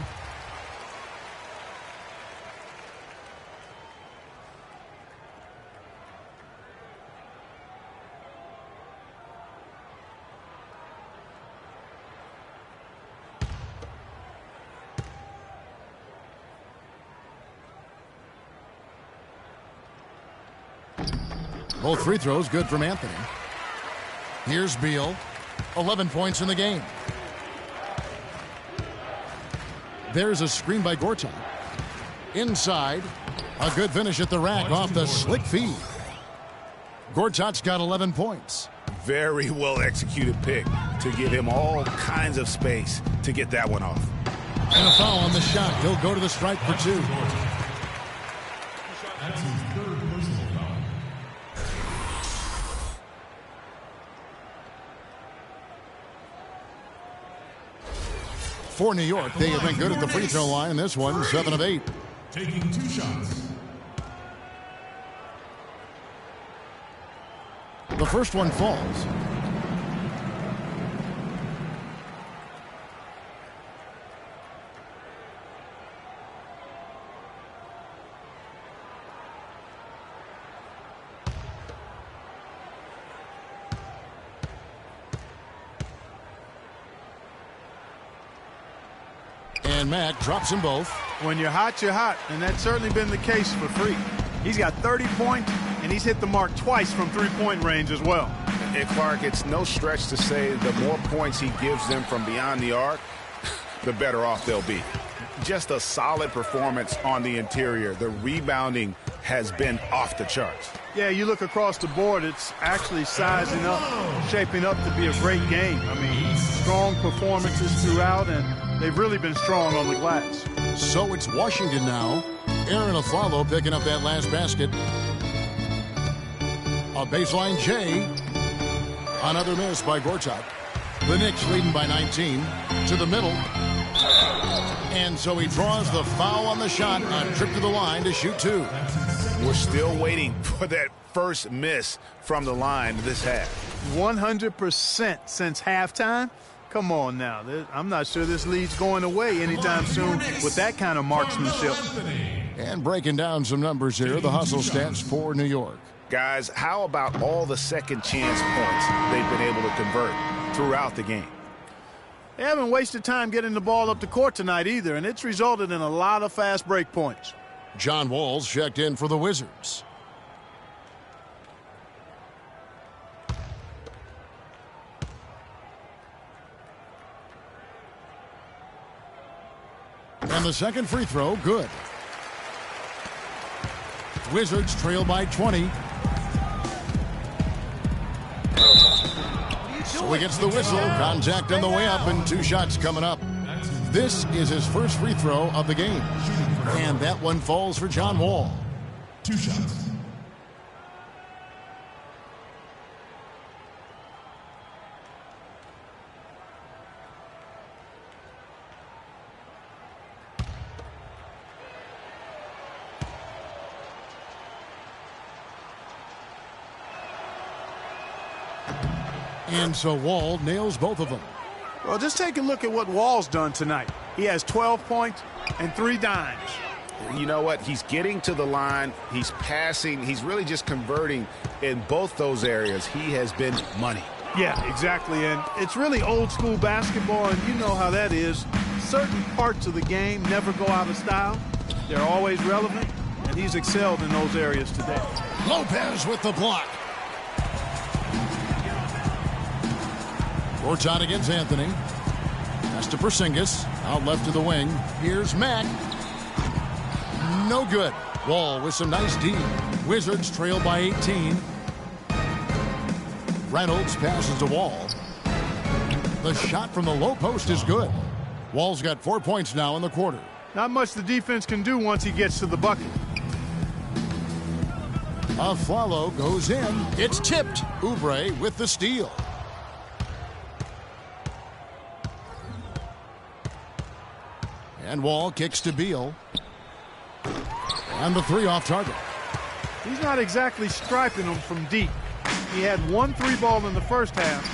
Both free throws good from Anthony. Here's Beal. 11 points in the game. There's a screen by Gortat. Inside. A good finish at the rack off the slick feed. Gortat's got 11 points. Very well executed pick to give him all kinds of space to get that one off. And a foul on the shot. He'll go to the stripe for 2. That's his third personal foul. For New York, they have been good at the free throw line in this one, 7 of 8. Taking 2 shots. The first one falls. And Mack drops them both. When you're hot, you're hot, and that's certainly been the case for Freak. He's got 30 points, and he's hit the mark twice from three-point range as well. And Clark, it's no stretch to say the more points he gives them from beyond the arc, the better off they'll be. Just a solid performance on the interior. The rebounding has been off the charts. Yeah, you look across the board, it's actually sizing up, shaping up to be a great game. I mean, strong performances throughout, and they've really been strong on the glass. So it's Washington now. Aaron Aflalo picking up that last basket. A baseline J. Another miss by Gortat. The Knicks leading by 19. To the middle. And so he draws the foul on the shot. A trip to the line to shoot 2. We're still waiting for that first miss from the line this half. 100% since halftime. Come on now. I'm not sure this lead's going away anytime soon with that kind of marksmanship. And breaking down some numbers here, the hustle stats for New York. Guys, how about all the second chance points they've been able to convert throughout the game? They haven't wasted time getting the ball up the court tonight either, and it's resulted in a lot of fast break points. John Wall's checked in for the Wizards. And the second free throw, good. Wizards trail by 20. So he gets the whistle. Contact on the way up and 2 shots coming up. This is his first free throw of the game. And that one falls for John Wall. 2 shots. And so Wall nails both of them. Well, just take a look at what Wall's done tonight. He has 12 points and 3 dimes. You know what? He's getting to the line. He's passing. He's really just converting in both those areas. He has been money. Yeah, exactly. And it's really old school basketball, and you know how that is. Certain parts of the game never go out of style. They're always relevant, and he's excelled in those areas today. Lopez with the block. Gortat against Anthony. Pass to Porzingis. Out left to the wing. Here's Mack. No good. Wall with some nice D. Wizards trail by 18. Reynolds passes to Wall. The shot from the low post is good. Wall's got 4 points now in the quarter. Not much the defense can do once he gets to the bucket. Aflalo goes in. It's tipped. Oubre with the steal. And Wall kicks to Beal. And the 3 off target. He's not exactly striping them from deep. He had 1 3-ball in the first half.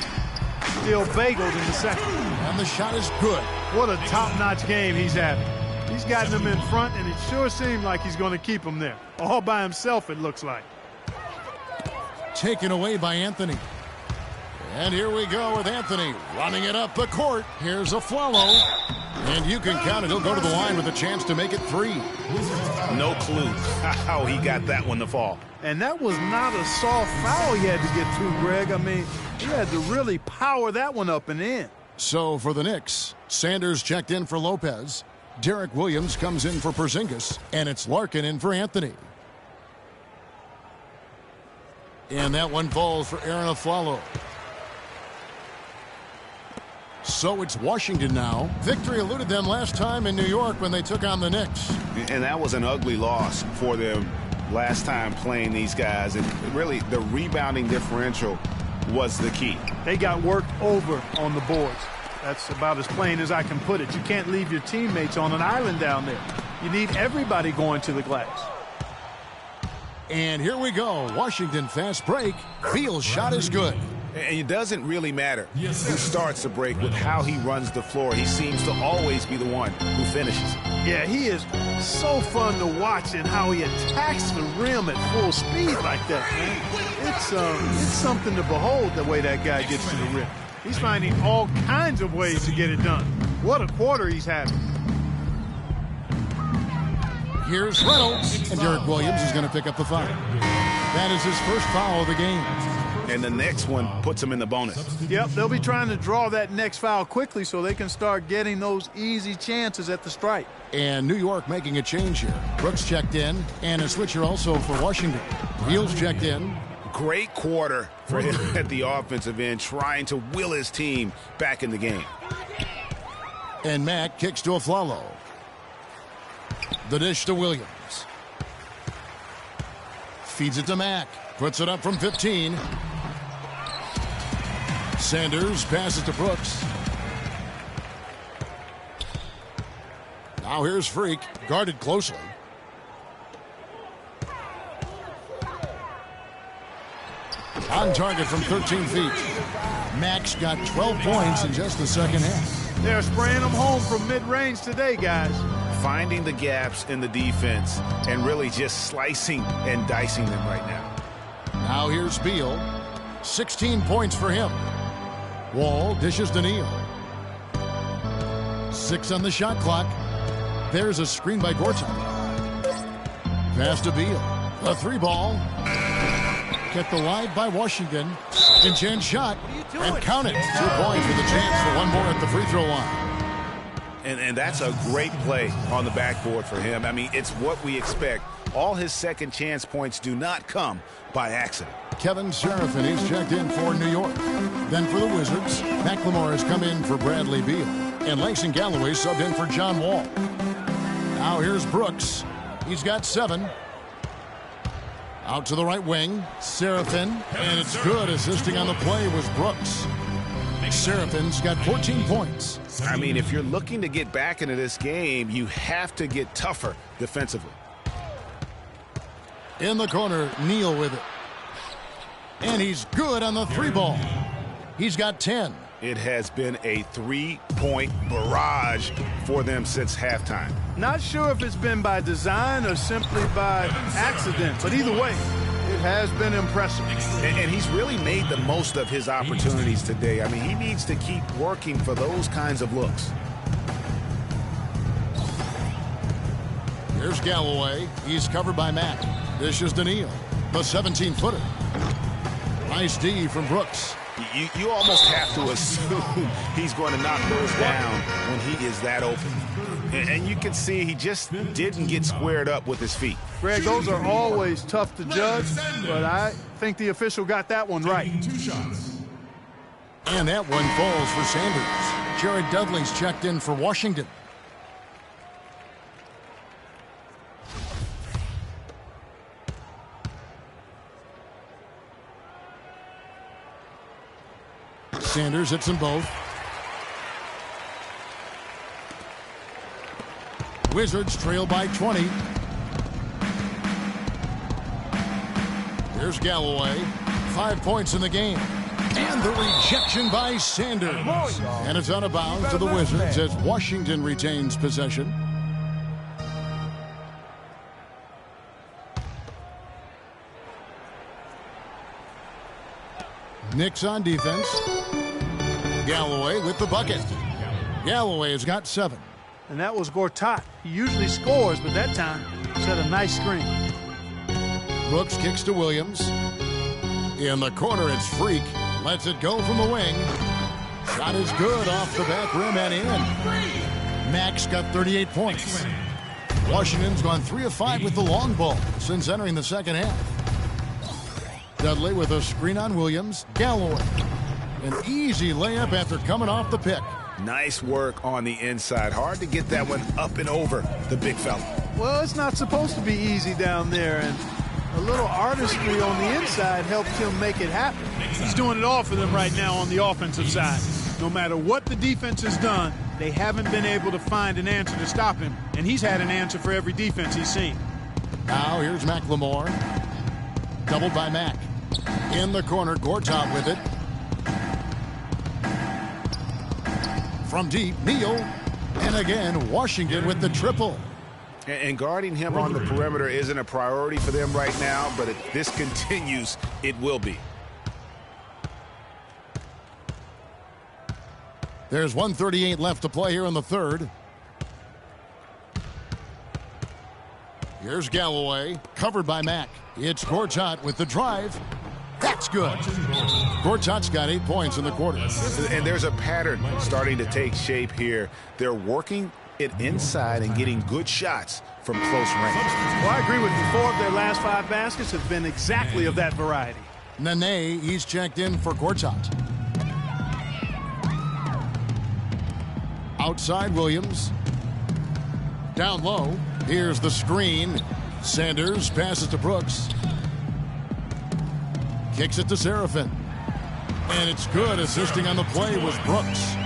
Still bageled in the second. And the shot is good. What a top-notch game he's having. He's gotten them in front, and it sure seemed like he's going to keep them there. All by himself, it looks like. Taken away by Anthony. And here we go with Anthony running it up the court. Here's Aflalo. And you can count it. He'll go to the line with a chance to make it 3. No clue how he got that one to fall. And that was not a soft foul he had to get through, Greg. I mean, he had to really power that one up and in. So for the Knicks, Sanders checked in for Lopez. Derek Williams comes in for Porzingis. And it's Larkin in for Anthony. And that one falls for Aaron Aflalo. So it's Washington now. Victory eluded them last time in New York when they took on the Knicks. And that was an ugly loss for them last time playing these guys. And really, the rebounding differential was the key. They got worked over on the boards. That's about as plain as I can put it. You can't leave your teammates on an island down there. You need everybody going to the glass. And here we go. Washington fast break. Beal's shot is good. And it doesn't really matter who starts the break with how he runs the floor. He seems to always be the one who finishes. Yeah, he is so fun to watch in how he attacks the rim at full speed like that, man. It's something to behold the way that guy gets to the rim. He's finding all kinds of ways to get it done. What a quarter he's having. Here's Reynolds, and Derek Williams is going to pick up the foul. That is his first foul of the game. And the next one puts him in the bonus. Yep, they'll be trying to draw that next foul quickly so they can start getting those easy chances at the stripe. And New York making a change here. Brooks checked in, and a switcher also for Washington. Beal's checked in. Great quarter for him at the offensive end, trying to will his team back in the game. And Mack kicks to Aflalo. The dish to Williams. Feeds it to Mack. Puts it up from 15. Sanders passes to Brooks. Now here's Freak, guarded closely. On target from 13 feet. Max got 12 points in just the second half. They're spraying them home from mid-range today, guys. Finding the gaps in the defense and really just slicing and dicing them right now. Now here's Beal. 16 points for him. Wall dishes to Neal. 6 on the shot clock. There's a screen by Gortat. Pass to Beal. A 3-ball. Kept alive by Washington. Second chance shot. And count it. 2 points with a chance for one more at the free throw line. And that's a great play on the backboard for him. I mean, it's what we expect. All his second chance points do not come by accident. Kevin Seraphin is checked in for New York. Then for the Wizards, McLemore has come in for Bradley Beal. And Langston Galloway subbed in for John Wall. Now here's Brooks. He's got 7. Out to the right wing, Seraphin. And it's good. Assisting on the play was Brooks. Seraphin's got 14 points. I mean, if you're looking to get back into this game, you have to get tougher defensively. In the corner, Neal with it. And he's good on the 3-ball. He's got 10. It has been a 3-point barrage for them since halftime. Not sure if it's been by design or simply by accident, but either way, it has been impressive. And he's really made the most of his opportunities today. I mean, he needs to keep working for those kinds of looks. Here's Galloway. He's covered by Mack. Dishes to Neal. The 17-footer. Nice D from Brooks. You almost have to assume he's going to knock those down when he is that open. And you can see he just didn't get squared up with his feet. Greg, those are always tough to judge, but I think the official got that one right. And that one falls for Sanders. Jared Dudley's checked in for Washington. Sanders hits them both. Wizards trail by 20. Here's Galloway. 5 points in the game. And the rejection by Sanders. And it's out of bounds to the Wizards as Washington retains possession. Knicks on defense. Galloway with the bucket. Galloway has got 7. And that was Gortat. He usually scores, but that time set a nice screen. Brooks kicks to Williams. In the corner, it's Freak. Lets it go from the wing. Shot is good off the back rim and in. Max got 38 points. Washington's gone 3 of 5 with the long ball since entering the second half. Dudley with a screen on Williams. Galloway. An easy layup after coming off the pick. Nice work on the inside. Hard to get that one up and over the big fella. Well, it's not supposed to be easy down there, and a little artistry on the inside helped him make it happen. He's doing it all for them right now on the offensive side. No matter what the defense has done, they haven't been able to find an answer to stop him, and he's had an answer for every defense he's seen. Now here's McLemore. Doubled by Mack. In the corner, Gortat with it. From deep, Neal. And again, Washington with the triple. And guarding him on the perimeter isn't a priority for them right now, but if this continues, it will be. There's 1:38 left to play here in the third. Here's Galloway, covered by Mack. It's Gortat with the drive. That's good. Gortat's got 8 points in the quarter. And there's a pattern starting to take shape here. They're working it inside and getting good shots from close range. Well, I agree with you. 4 of their last 5 baskets have been exactly of that variety. Nene, he's checked in for Gortat. Outside Williams. Down low. Here's the screen. Sanders passes to Brooks. Kicks it to Seraphin. And it's good. Assisting on the play was Brooks.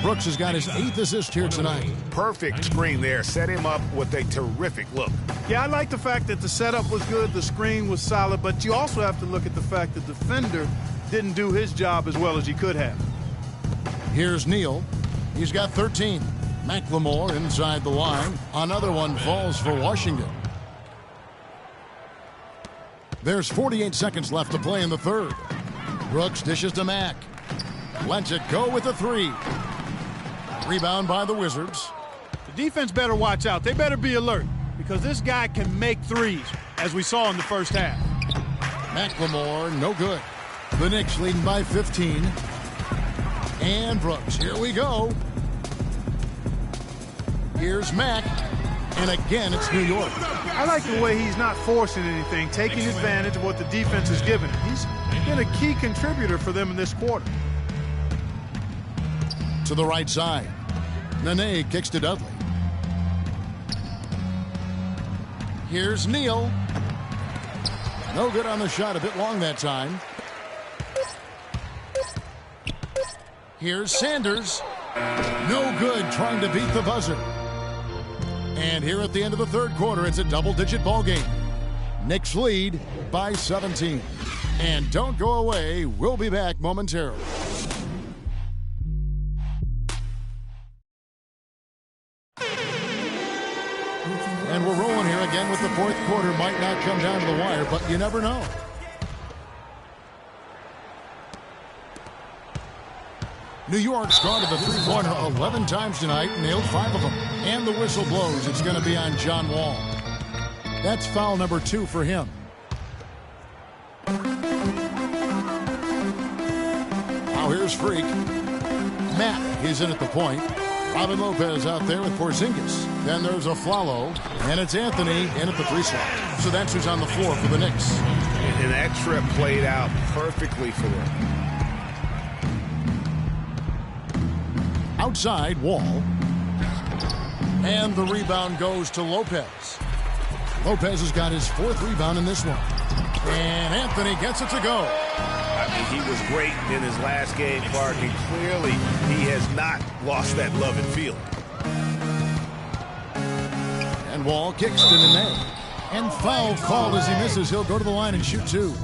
Brooks has got his 8th assist here tonight. Perfect screen there. Set him up with a terrific look. Yeah, I like the fact that the setup was good, the screen was solid, but you also have to look at the fact that the defender didn't do his job as well as he could have. Here's Neal. He's got 13. McLemore inside the line. Another one falls for Washington. There's 48 seconds left to play in the third. Brooks dishes to Mack. Lets it go with a 3. Rebound by the Wizards. The defense better watch out. They better be alert because this guy can make threes, as we saw in the first half. McLemore, no good. The Knicks leading by 15. And Brooks, here we go. Here's Mack. And again, it's New York. I like the way he's not forcing anything, taking advantage of what the defense has given him. He's been a key contributor for them in this quarter. To the right side. Nene kicks to Dudley. Here's Neal. No good on the shot, a bit long that time. Here's Sanders. No good, trying to beat the buzzer. And here at the end of the third quarter, it's a double-digit ball game. Knicks lead by 17. And don't go away. We'll be back momentarily. And we're rolling here again with the fourth quarter. Might not come down to the wire, but you never know. New York's gone to the three-pointer 11 times tonight, nailed 5 of them. And the whistle blows. It's going to be on John Wall. That's foul number 2 for him. Now here's Freak. Matt is in at the point. Robin Lopez out there with Porzingis. Then there's a Flalo, and it's Anthony in at the 3 slot. So that's who's on the floor for the Knicks. And that trip played out perfectly for them. Outside, Wall. And the rebound goes to Lopez. Lopez has got his 4th rebound in this one. And Anthony gets it to go. I mean, he was great in his last game, Clark, and clearly he has not lost that love and feeling. And Wall kicks to Nene. And foul called as he misses. He'll go to the line and shoot 2.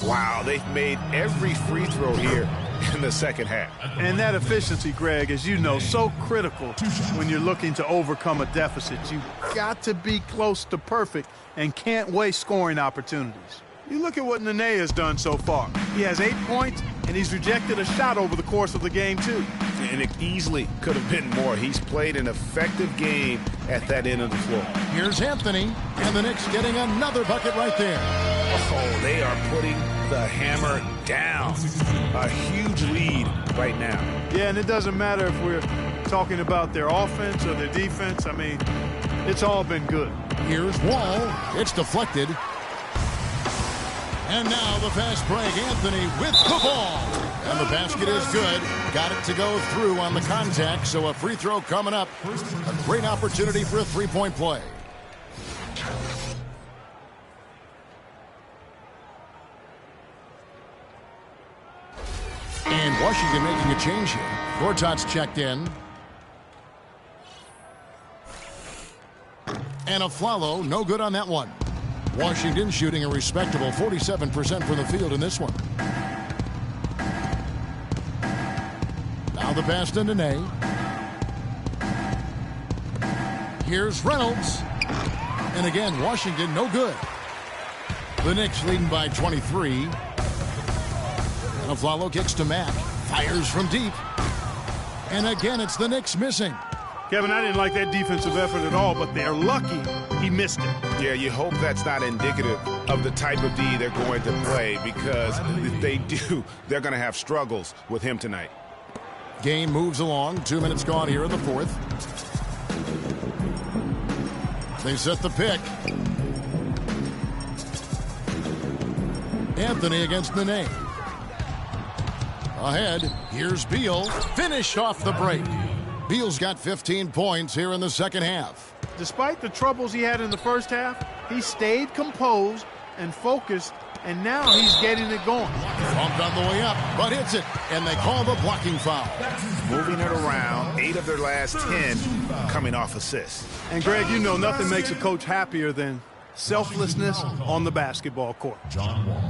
Wow, they've made every free throw here in the second half. And that efficiency, Greg, as you know, so critical when you're looking to overcome a deficit. You've got to be close to perfect and can't waste scoring opportunities. You look at what Nene has done so far. He has 8 points, and he's rejected a shot over the course of the game, too. And it easily could have been more. He's played an effective game at that end of the floor. Here's Anthony, and the Knicks getting another bucket right there. Oh, they are putting the hammer down. A huge lead right now. Yeah, and it doesn't matter if we're talking about their offense or their defense. I mean, it's all been good. Here's Wall. It's deflected. And now the fast break. Anthony with the ball. And the basket is good. Got it to go through on the contact, so a free throw coming up. A great opportunity for a three-point play. And And Washington making a change here. Gortat's checked in. And Aflalo, no good on that one. Washington shooting a respectable 47% from the field in this one. Now the pass to Nene. Here's Reynolds. And again, Washington no good. The Knicks leading by 23. And Aflalo kicks to Mack. Fires from deep. And again, it's the Knicks missing. Kevin, I didn't like that defensive effort at all, but they're lucky he missed it. Yeah, you hope that's not indicative of the type of D they're going to play, because if they do, they're going to have struggles with him tonight. Game moves along. 2 minutes gone here in the fourth. They set the pick. Anthony against Nene. Ahead, here's Beal. Finished off the break. Beal's got 15 points here in the second half. Despite the troubles he had in the first half, he stayed composed and focused, and now he's getting it going. Bumped on the way up, but hits it, and they call the blocking foul. Moving it around, 8 of their last 10 coming off assists. And Greg, you know nothing makes a coach happier than selflessness on the basketball court. John Wall.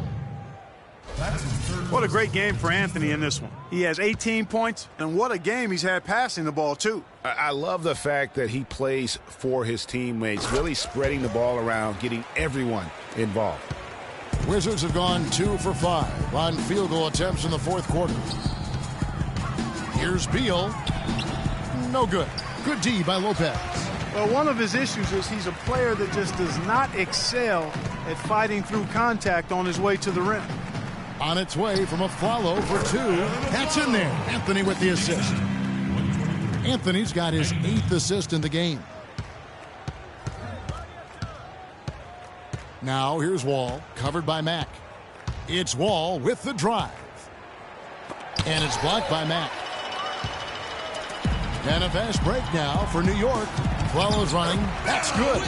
What a great game for Anthony in this one. He has 18 points, and what a game he's had passing the ball, too. I love the fact that he plays for his teammates, really spreading the ball around, getting everyone involved. Wizards have gone 2 for 5 on field goal attempts in the fourth quarter. Here's Beal. No good. Good D by Lopez. Well, one of his issues is he's a player that just does not excel at fighting through contact on his way to the rim. On its way from Aflalo for 2. That's in there. Anthony with the assist. Anthony's got his 8th assist in the game. Now here's Wall, covered by Mack. It's Wall with the drive. And it's blocked by Mack. And a fast break now for New York. Aflalo's running. That's good.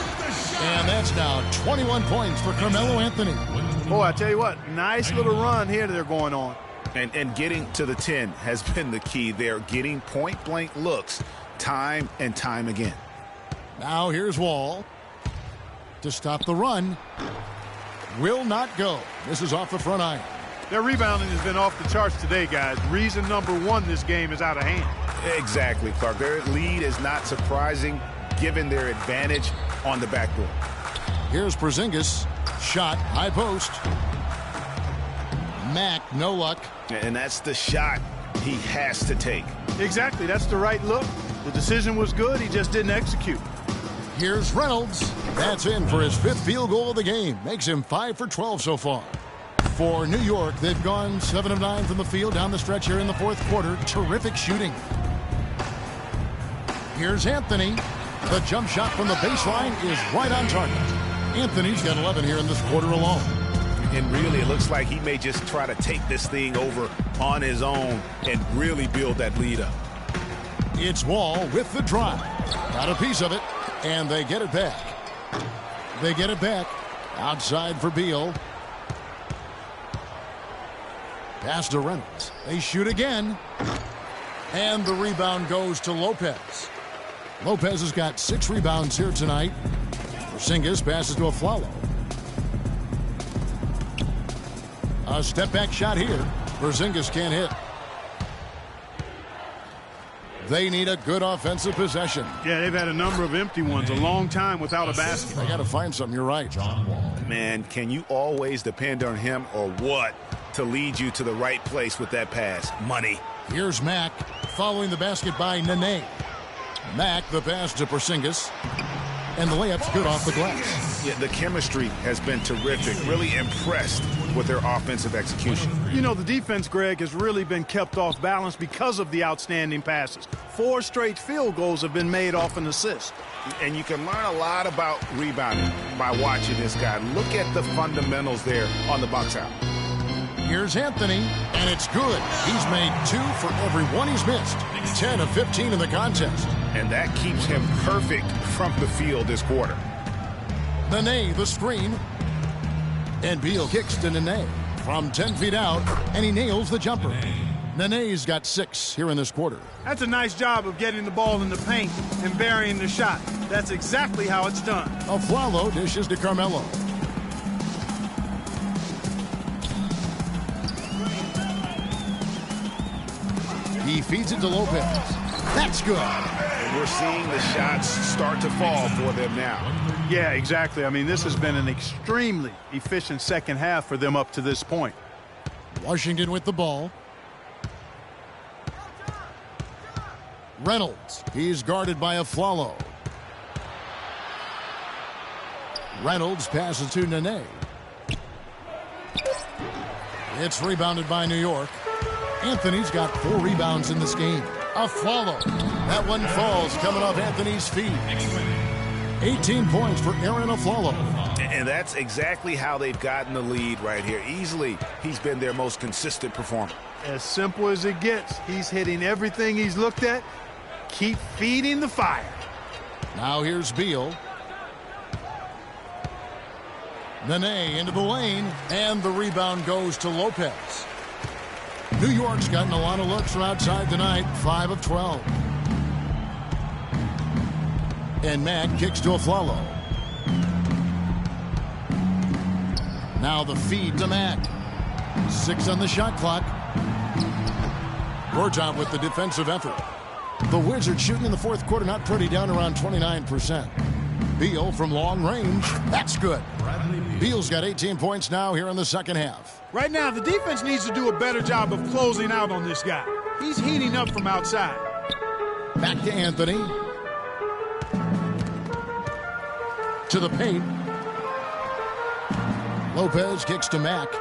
And that's now 21 points for Carmelo Anthony. Boy, I tell you what, nice little run here they're going on. And getting to the 10 has been the key. They're getting point-blank looks time and time again. Now here's Wall to stop the run. Will not go. This is off the front iron. Their rebounding has been off the charts today, guys. Reason number 1, this game is out of hand. Exactly, Clark. Their lead is not surprising given their advantage on the backboard. Here's Porzingis. Shot, high post. Mack, no luck. And that's the shot he has to take. Exactly, that's the right look. The decision was good, he just didn't execute. Here's Reynolds. That's in for his 5th field goal of the game. Makes him 5 for 12 so far. For New York, they've gone 7 of 9 from the field down the stretch here in the fourth quarter. Terrific shooting. Here's Anthony. The jump shot from the baseline is right on target. Anthony's got 11 here in this quarter alone. And really, it looks like he may just try to take this thing over on his own and really build that lead up. It's Wall with the drive. Got a piece of it, and they get it back. They get it back. Outside for Beal. Pass to Reynolds. They shoot again. And the rebound goes to Lopez. Lopez has got 6 rebounds here tonight. Porzingis passes to Aflalo. A step-back shot here. Porzingis can't hit. They need a good offensive possession. Yeah, they've had a number of empty ones, a long time without a basket. They got to find something. You're right. John Wall. Man, can you always depend on him or what to lead you to the right place with that pass? Money. Here's Mack following the basket by Nene. Mack, the pass to Porzingis. And the layup's good off the glass. Yeah, the chemistry has been terrific. Really impressed with their offensive execution. You know, the defense, Greg, has really been kept off balance because of the outstanding passes. 4 straight field goals have been made off an assist. And you can learn a lot about rebounding by watching this guy. Look at the fundamentals there on the box out. Here's Anthony, and it's good. He's made 2 for every one he's missed. 10 of 15 in the contest. And that keeps him perfect from the field this quarter. Nene, the screen. And Beal kicks to Nene from 10 feet out, and he nails the jumper. Nene's got 6 here in this quarter. That's a nice job of getting the ball in the paint and burying the shot. That's exactly how it's done. Aflalo dishes to Carmelo. He feeds it to Lopez. That's good. And we're seeing the shots start to fall for them now. Yeah, exactly. I mean, this has been an extremely efficient second half for them up to this point. Washington with the ball. Reynolds. He's guarded by Aflalo. Reynolds passes to Nene. It's rebounded by New York. Anthony's got 4 rebounds in this game. Aflalo. That one falls coming off Anthony's feet. 18 points for Aaron Aflalo. And that's exactly how they've gotten the lead right here. Easily, he's been their most consistent performer. As simple as it gets. He's hitting everything he's looked at. Keep feeding the fire. Now here's Beal. Nene into the lane, and the rebound goes to Lopez. New York's gotten a lot of looks from outside tonight, 5 of 12. And Matt kicks to Aflalo. Now the feed to Matt. 6 on the shot clock. Gortat with the defensive effort. The Wizards shooting in the fourth quarter, not pretty, down around 29%. Beal from long range. That's good. Beal's got 18 points now here in the second half. Right now, the defense needs to do a better job of closing out on this guy. He's heating up from outside. Back to Anthony. To the paint. Lopez kicks to Mack.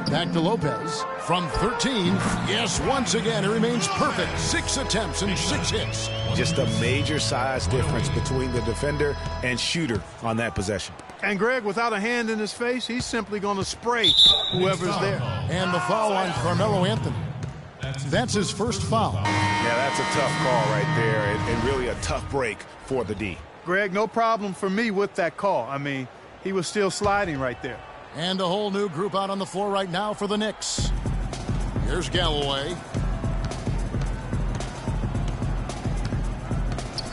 Back to Lopez. From 13. Yes, once again, it remains perfect. 6 attempts and 6 hits. Just a major size difference between the defender and shooter on that possession. And Greg, without a hand in his face, he's simply going to spray whoever's there. And the foul on Carmelo Anthony. That's his first foul. Yeah, that's a tough call right there, and really a tough break for the D. Greg, no problem for me with that call. I mean, he was still sliding right there. And a whole new group out on the floor right now for the Knicks. Here's Galloway.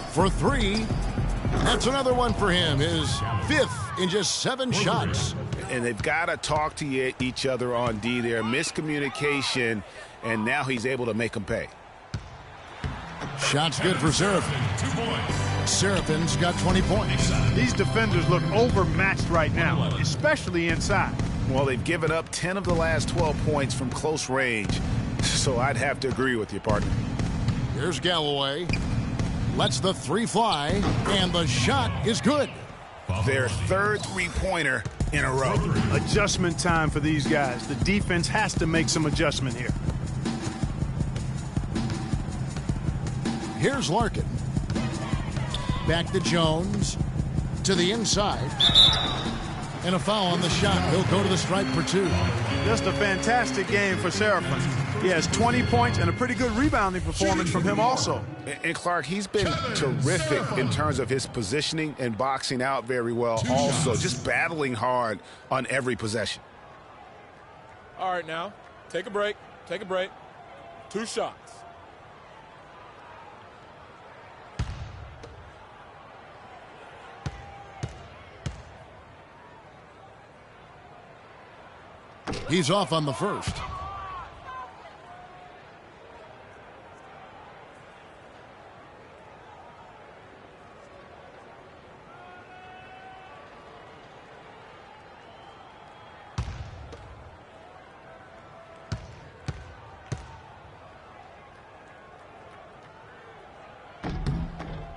For 3. That's another one for him. His 5th in just 7 shots. And they've got to talk to each other on D there. Miscommunication, and now he's able to make them pay. Shot's good for Seraphin. Seraphin's got 20 points. These defenders look overmatched right now, especially inside. Well, they've given up 10 of the last 12 points from close range, so I'd have to agree with you, partner. Here's Galloway. Lets the 3 fly, and the shot is good. Their 3rd three-pointer in a row. Adjustment time for these guys. The defense has to make some adjustment here. Here's Larkin. Back to Jones. To the inside. And a foul on the shot. He'll go to the stripe for 2. Just a fantastic game for Seraphin. He has 20 points and a pretty good rebounding performance from him also. And Clark, he's been terrific in terms of his positioning and boxing out very well also. Just battling hard on every possession. All right, now, take a break. Take a break. 2 shots. He's off on the first.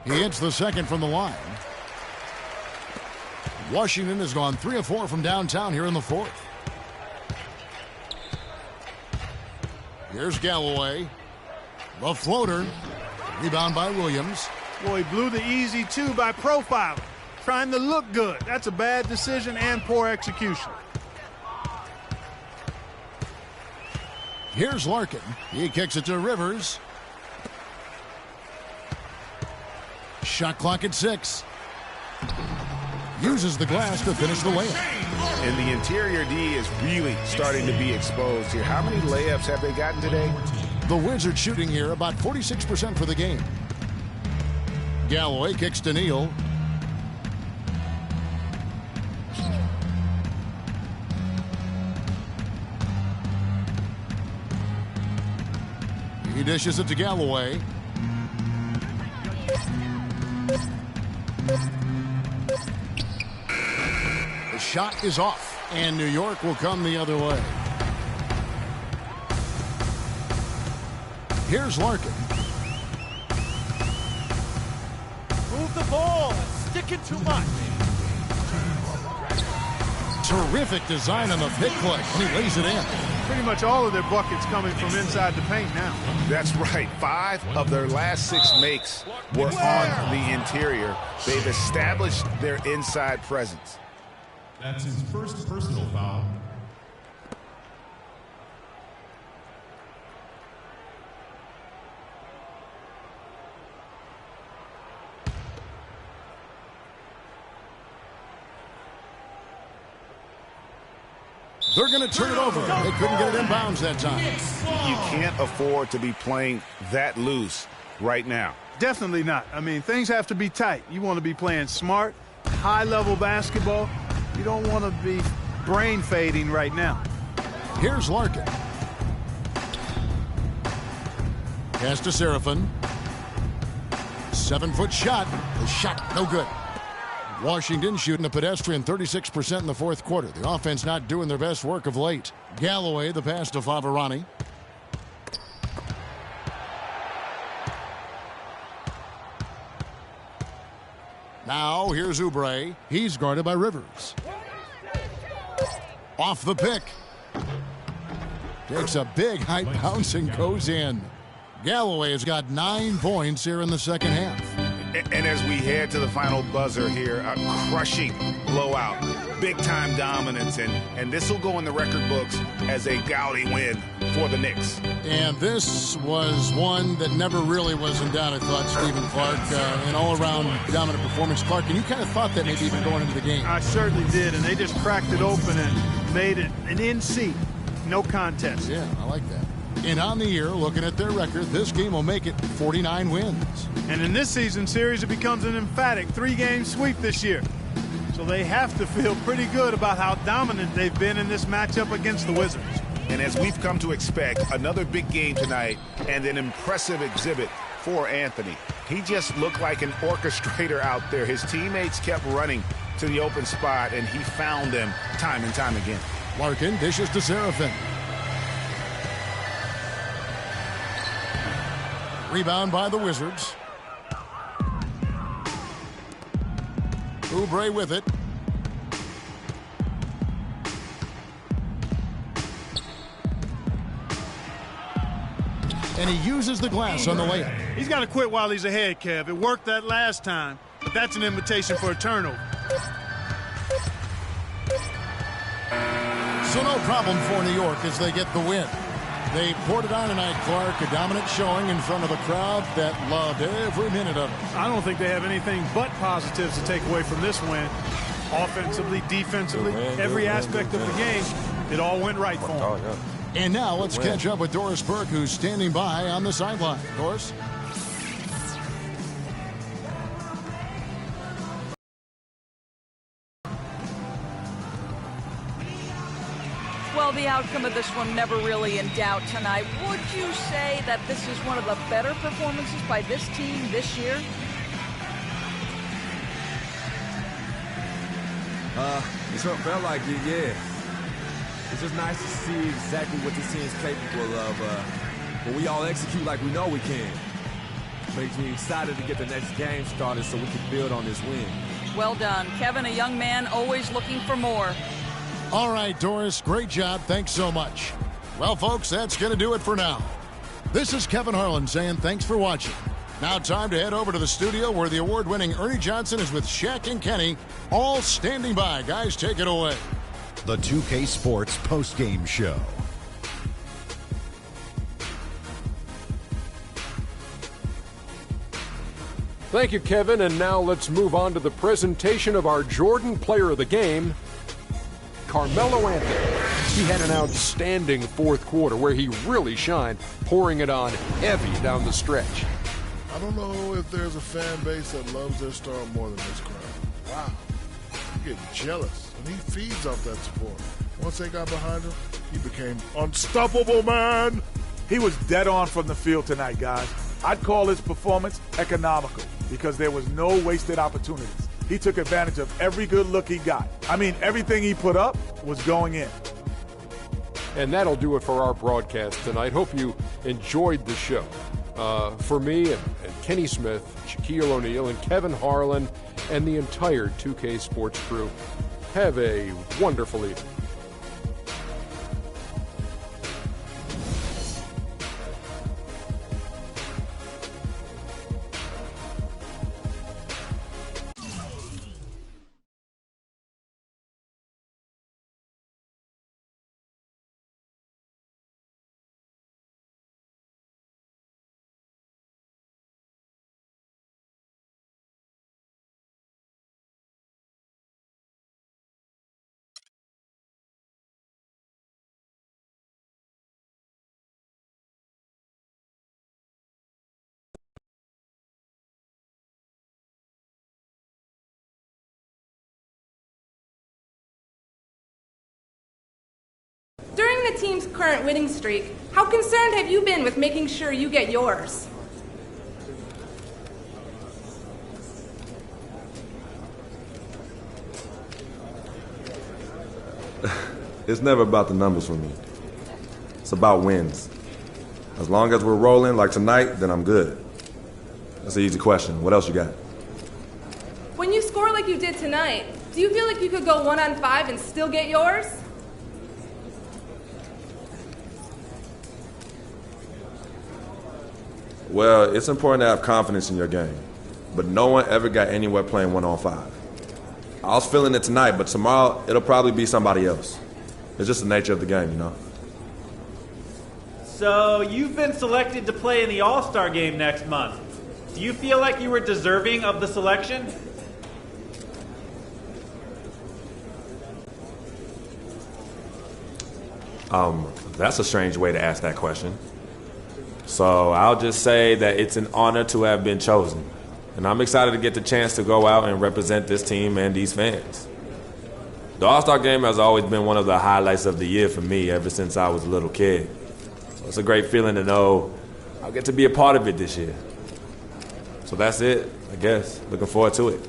He hits the second from the line. Washington has gone 3 of 4 from downtown here in the fourth. Here's Galloway. The floater. Rebound by Williams. Well, he blew the easy 2 by profiling. Trying to look good. That's a bad decision and poor execution. Here's Larkin. He kicks it to Rivers. Shot clock at 6. Uses the glass to finish the layup. And the interior D is really starting to be exposed here. How many layups have they gotten today? The Wizards shooting here about 46% for the game. Galloway kicks to Neal. He dishes it to Galloway. The shot is off, and New York will come the other way. Here's Larkin. Move the ball. Stick it too much. Terrific design on the pick play, and he lays it in. Pretty much all of their buckets coming from inside the paint now. That's right. 5 of their last 6 makes were on the interior. They've established their inside presence. That's his first personal foul. They're going to turn it over. They couldn't get it in bounds that time. You can't afford to be playing that loose right now. Definitely not. I mean, things have to be tight. You want to be playing smart, high-level basketball. You don't want to be brain fading right now. Here's Larkin. Pass to Seraphin. 7-foot shot. The shot no good. Washington shooting a pedestrian 36% in the fourth quarter. The offense not doing their best work of late. Galloway, the pass to Favarani. Now here's Oubre. He's guarded by Rivers. Off the pick. Takes a big high bounce and goes in. Galloway has got 9 points here in the second half. And as we head to the final buzzer here, a crushing blowout, big-time dominance, and this will go in the record books as a gaudy win for the Knicks. And this was one that never really was in doubt, I thought, Stephen Clark. An all-around dominant performance. Clark, and you kind of thought that maybe even going into the game. I certainly did, and they just cracked it open and made it an in-seat. No contest. Yeah, I like that. And on the year, looking at their record, this game will make it 49 wins. And in this season series, it becomes an emphatic 3-game sweep this year. So they have to feel pretty good about how dominant they've been in this matchup against the Wizards. And as we've come to expect, another big game tonight and an impressive exhibit for Anthony. He just looked like an orchestrator out there. His teammates kept running to the open spot, and he found them time and time again. Larkin dishes to Seraphin. Rebound by the Wizards. Oubre with it. And he uses the glass on the layup. He's got to quit while he's ahead, Kev. It worked that last time, but that's an invitation for a turnover. So no problem for New York as they get the win. They poured it on tonight, Clark. A dominant showing in front of a crowd that loved every minute of it. I don't think they have anything but positives to take away from this win. Offensively, defensively, every aspect of the game, it all went right for them. And now let's catch up with Doris Burke, who's standing by on the sideline. Doris? Well, the outcome of this one never really in doubt tonight. Would you say that this is one of the better performances by this team this year? It sure felt like it, yeah. It's just nice to see exactly what this team is capable of. But we all execute like we know we can. Makes me excited to get the next game started so we can build on this win. Well done. Kevin, a young man always looking for more. All right, Doris, great job. Thanks so much. Well, folks, that's going to do it for now. This is Kevin Harlan saying thanks for watching. Now time to head over to the studio where the award-winning Ernie Johnson is with Shaq and Kenny, all standing by. Guys, take it away. The 2K Sports postgame show. Thank you, Kevin. And now let's move on to the presentation of our Jordan Player of the Game, Carmelo Anthony. He had an outstanding fourth quarter where he really shined, pouring it on heavy down the stretch. I don't know if there's a fan base that loves their star more than this crowd. Wow. You get jealous, and he feeds off that support. Once they got behind him, he became unstoppable, man. He was dead on from the field tonight, guys. I'd call his performance economical because there was no wasted opportunities. He took advantage of every good look he got. I mean, everything he put up was going in. And that'll do it for our broadcast tonight. Hope you enjoyed the show. For me and Kenny Smith, Shaquille O'Neal, and Kevin Harlan, and the entire 2K Sports crew, have a wonderful evening. During the team's current winning streak, how concerned have you been with making sure you get yours? It's never about the numbers for me. It's about wins. As long as we're rolling like tonight, then I'm good. That's an easy question. What else you got? When you score like you did tonight, do you feel like you could go 1-on-5 and still get yours? Well, it's important to have confidence in your game, but no one ever got anywhere playing 1-on-5. I was feeling it tonight, but tomorrow it'll probably be somebody else. It's just the nature of the game, you know? So, you've been selected to play in the All-Star game next month. Do you feel like you were deserving of the selection? That's a strange way to ask that question. So I'll just say that it's an honor to have been chosen. And I'm excited to get the chance to go out and represent this team and these fans. The All-Star Game has always been one of the highlights of the year for me ever since I was a little kid. So it's a great feeling to know I'll get to be a part of it this year. So that's it, I guess. Looking forward to it.